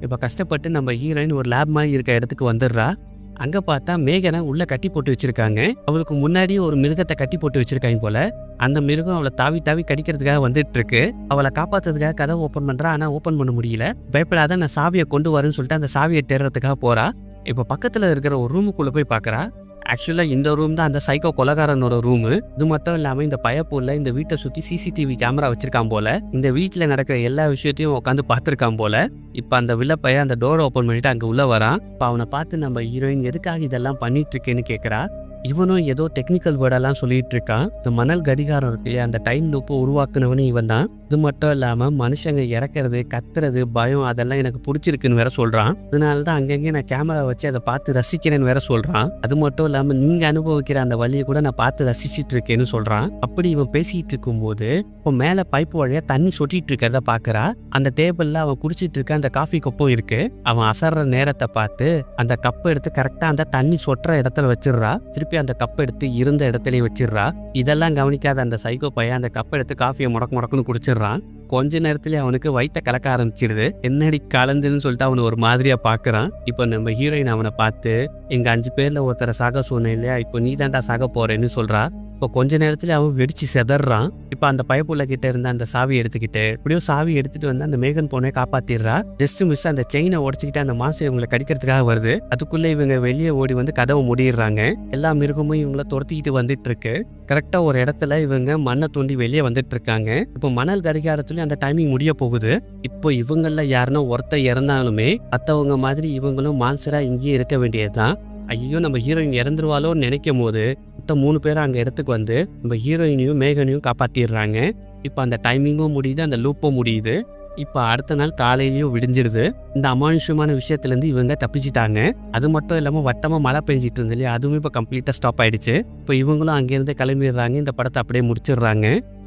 இப்ப கஷ்டப்பட்டு நம்ம ஹீரோயின் ஒரு லேப் மாதிரி இருக்க இடத்துக்கு வந்துடுறா. அங்க பார்த்தா மேகனை உள்ள கட்டி போட்டு வச்சிருக்காங்க. அவளுக்கு முன்னாடியே ஒரு மிருகத்தை கட்டி போட்டு வச்சிருக்காங்க போல. அந்த மிருகம் அவளை தாவி கடிக்கிறதுக்காக வந்துட்டு இருக்கு. அவளை காப்பாத்துறதுக்காக கதை ஓபன் பண்றா. ஆனா ஓபன் பண்ண முடியல. பயப்படாத, நான் சாவியை கொண்டு வரேன்னு சொல்லிட்டு அந்த சாவியை தேடுறதுக்காக போறா. இப்ப பக்கத்துல இருக்கிற ஒரு ரூமுக்குள்ள போய் பாக்குறா. ஆக்சுவலா இந்த ரூம் தான் அந்த சைக்கோ கொலைகாரனோட ரூமு. இது மட்டும் இல்லாம இந்த பயப்பூர்ல இந்த வீட்டை சுத்தி CCTV கேமரா வச்சிருக்கான் போல. இந்த வீட்டுல நடக்கிற எல்லா விஷயத்தையும் உட்காந்து பார்த்திருக்கான் போல. இப்ப அந்த வில்லப்பைய அந்த டோரை ஓபன் பண்ணிட்டு அங்க உள்ள வரான். இப்ப அவனை பார்த்து நம்ம ஹீரோயின் எதுக்காக இதெல்லாம் பண்ணிட்டு இருக்கேன்னு கேக்குறா. இவனும் ஏதோ டெக்னிக்கல் வேர்டெல்லாம் சொல்லிட்டு இருக்கான். இந்த மணல் கடிகாரம் இருக்கு, அந்த டைம் லூப்பை உருவாக்குனவனு இவன் தான். இது மட்டும் இல்லாம மனுஷங்க இறக்குறது, கத்துறது, பயம் அதெல்லாம் எனக்கு பிடிச்சிருக்குன்னு வேற சொல்றான். அதனாலதான் அங்கங்கே நான் கேமரா வச்சு அதை பார்த்து ரசிக்கிறேன்னு வேற சொல்றான். அது மட்டும் இல்லாம நீங்க அனுபவிக்கிற அந்த வழியை கூட நான் பார்த்து ரசிச்சிட்டு இருக்கேன்னு சொல்றான். அப்படி இவன் பேசிட்டு இருக்கும் போது இப்போ மேல பைப்பு வழியா தண்ணி சொட்டிட்டு இருக்கிறத பாக்குறா. அந்த டேபிள்ல அவன் குடிச்சிட்டு இருக்க அந்த காஃபி கப்பும் இருக்கு. அவன் அசர்ற நேரத்தை பார்த்து அந்த கப்பை எடுத்து கரெக்டா அந்த தண்ணி சொட்டுற இடத்துல வச்சிடுறா. திருப்பி அந்த கப்பை எடுத்து இருந்த இடத்துலயே வச்சிடுறா. இதெல்லாம் கவனிக்காத அந்த சைக்கோ பையன் அந்த கப்பை எடுத்து காஃபியை முடக்குன்னு குடிச்சிடுறான். கொஞ்ச நேரத்துல அவனுக்கு வயிற்ற கலக்க ஆரம்பிச்சிருது. என்னடி கலந்துன்னு சொல்லிட்டு அவனை ஒரு மாதிரியா பாக்குறான். இப்போ நம்ம ஹீரோயின் அவனை பார்த்து எங்க 5 பேர்ல ஒருத்தரை சாக சொன்னேன் இல்லையா, இப்போ நீ தான்டா சாக போறேன்னு சொல்றா. இப்போ கொஞ்ச நேரத்துல அவன் வெடிச்சு செதறான். இப்போ அந்த பைப்புள்ள கிட்ட இருந்த அந்த சாவி எடுத்துக்கிட்டு இப்படியோ சாவி எடுத்துட்டு வந்து அந்த மேகன் பொண்ணை காப்பாத்திடுறா. ஜஸ்ட் மிஸ் அந்த செயினை உடச்சிக்கிட்டு அந்த மாசம் இவங்களை கடிக்கிறதுக்காக வருது. அதுக்குள்ள இவங்க வெளியே ஓடி வந்து கதவை மூடிடுறாங்க. எல்லா மிருகமும் இவங்கள துரத்திக்கிட்டு வந்துட்டு இருக்கு. கரெக்டா ஒரு இடத்துல இவங்க மண்ணை தோண்டி வெளியே வந்துட்டு இருக்காங்க. இப்போ மணல் கடிகாரத்துலயும் அந்த டைமிங் முடிய போகுது. இப்போ இவங்கள யாருன்னா ஒருத்தர் இறந்தாலுமே மற்றவங்க மாதிரி இவங்களும் மான்சரா இங்கேயே இருக்க வேண்டியதுதான். ஐயோ நம்ம ஹீரோயின் இறந்துருவாளோன்னு நினைக்கும் போது மொத்த 3 பேரும் அங்க இடத்துக்கு வந்து நம்ம ஹீரோயினையும் மேகனையும் காப்பாத்திடுறாங்க. இப்போ அந்த டைமிங்கும் முடியுது, அந்த லூப்பும் முடியுது. இப்போ அடுத்த நாள் காலையிலயும் விடிஞ்சிருது. இந்த அமானுஷ்யமான விஷயத்துலேருந்து இவங்க தப்பிச்சிட்டாங்க. அது மட்டும் இல்லாமல் வட்டமாக மழை பெஞ்சிட்டு இருந்தது இல்லையா, அதுவும் இப்போ கம்ப்ளீட்டாக ஸ்டாப் ஆயிடுச்சு. இப்போ இவங்களும் அங்கேருந்து கிளம்பிடுறாங்க. இந்த படத்தை அப்படியே முடிச்சிடுறாங்க.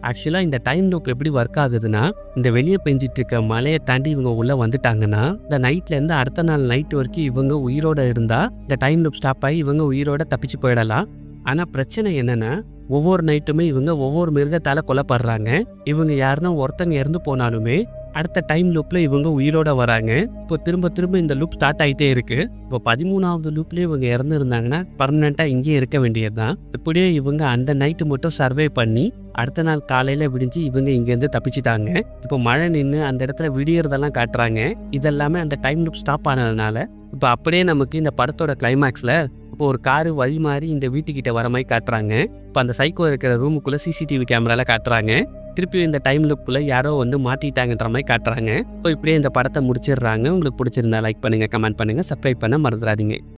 ஆக்சுவலாக இந்த டைம் லூப் எப்படி ஒர்க் ஆகுதுன்னா, இந்த வெளியே பெஞ்சிட்டு இருக்க மழையை தாண்டி இவங்க உள்ளே வந்துட்டாங்கன்னா, இந்த நைட்லேருந்து அடுத்த நாள் நைட் வரைக்கும் இவங்க உயிரோட இருந்தால் இந்த டைம் லூப் ஸ்டாப் ஆகி இவங்க உயிரோட தப்பிச்சு போயிடலாம். ஆனால் பிரச்சனை என்னென்னா, ஒவ்வொரு நைட்டுமே இவங்க ஒவ்வொரு மிருகத்தால் கொல்லப்படுறாங்க. இவங்க யாருன்னா ஒருத்தங்க இறந்து போனாலுமே அடுத்த டைம் லூப்பில் இவங்க உயிரோட வராங்க. இப்போ திரும்ப திரும்ப இந்த லூப் ஸ்டார்ட் ஆகிட்டே இருக்கு. இப்போ 13வது லூப்லேயே இவங்க இறந்துருந்தாங்கன்னா பர்மனெண்ட்டாக இங்கேயே இருக்க வேண்டியது தான். இப்படியே இவங்க அந்த நைட்டு மட்டும் சர்வே பண்ணி அடுத்த நாள் காலையில் விடிஞ்சு இவங்க இங்கேருந்து தப்பிச்சிட்டாங்க. இப்போ மழை நின்று அந்த இடத்துல விடியறதெல்லாம் காட்டுறாங்க. இதெல்லாமே அந்த டைம் லூப் ஸ்டாப் ஆனதுனால இப்போ அப்படியே நமக்கு இந்த படத்தோட கிளைமேக்ஸில் இப்போ ஒரு காரு வழி மாறி இந்த வீட்டுக்கிட்ட வர மாதிரி காட்டுறாங்க. இப்போ அந்த சைக்கோ இருக்கிற ரூமுக்குள்ளே சிசிடிவி கேமரால காட்டுறாங்க. திருப்பி இந்த டைம் லுக்குள்ளே யாரோ வந்து மாட்டிட்டாங்கன்ற மாதிரி காட்டுறாங்க. இப்போ இப்படியே இந்த படத்தை முடிச்சிடுறாங்க. உங்களுக்கு பிடிச்சிருந்தா லைக் பண்ணுங்கள், கமெண்ட் பண்ணுங்கள், சப்ஸ்கிரைப் பண்ண மறந்துடாதீங்க.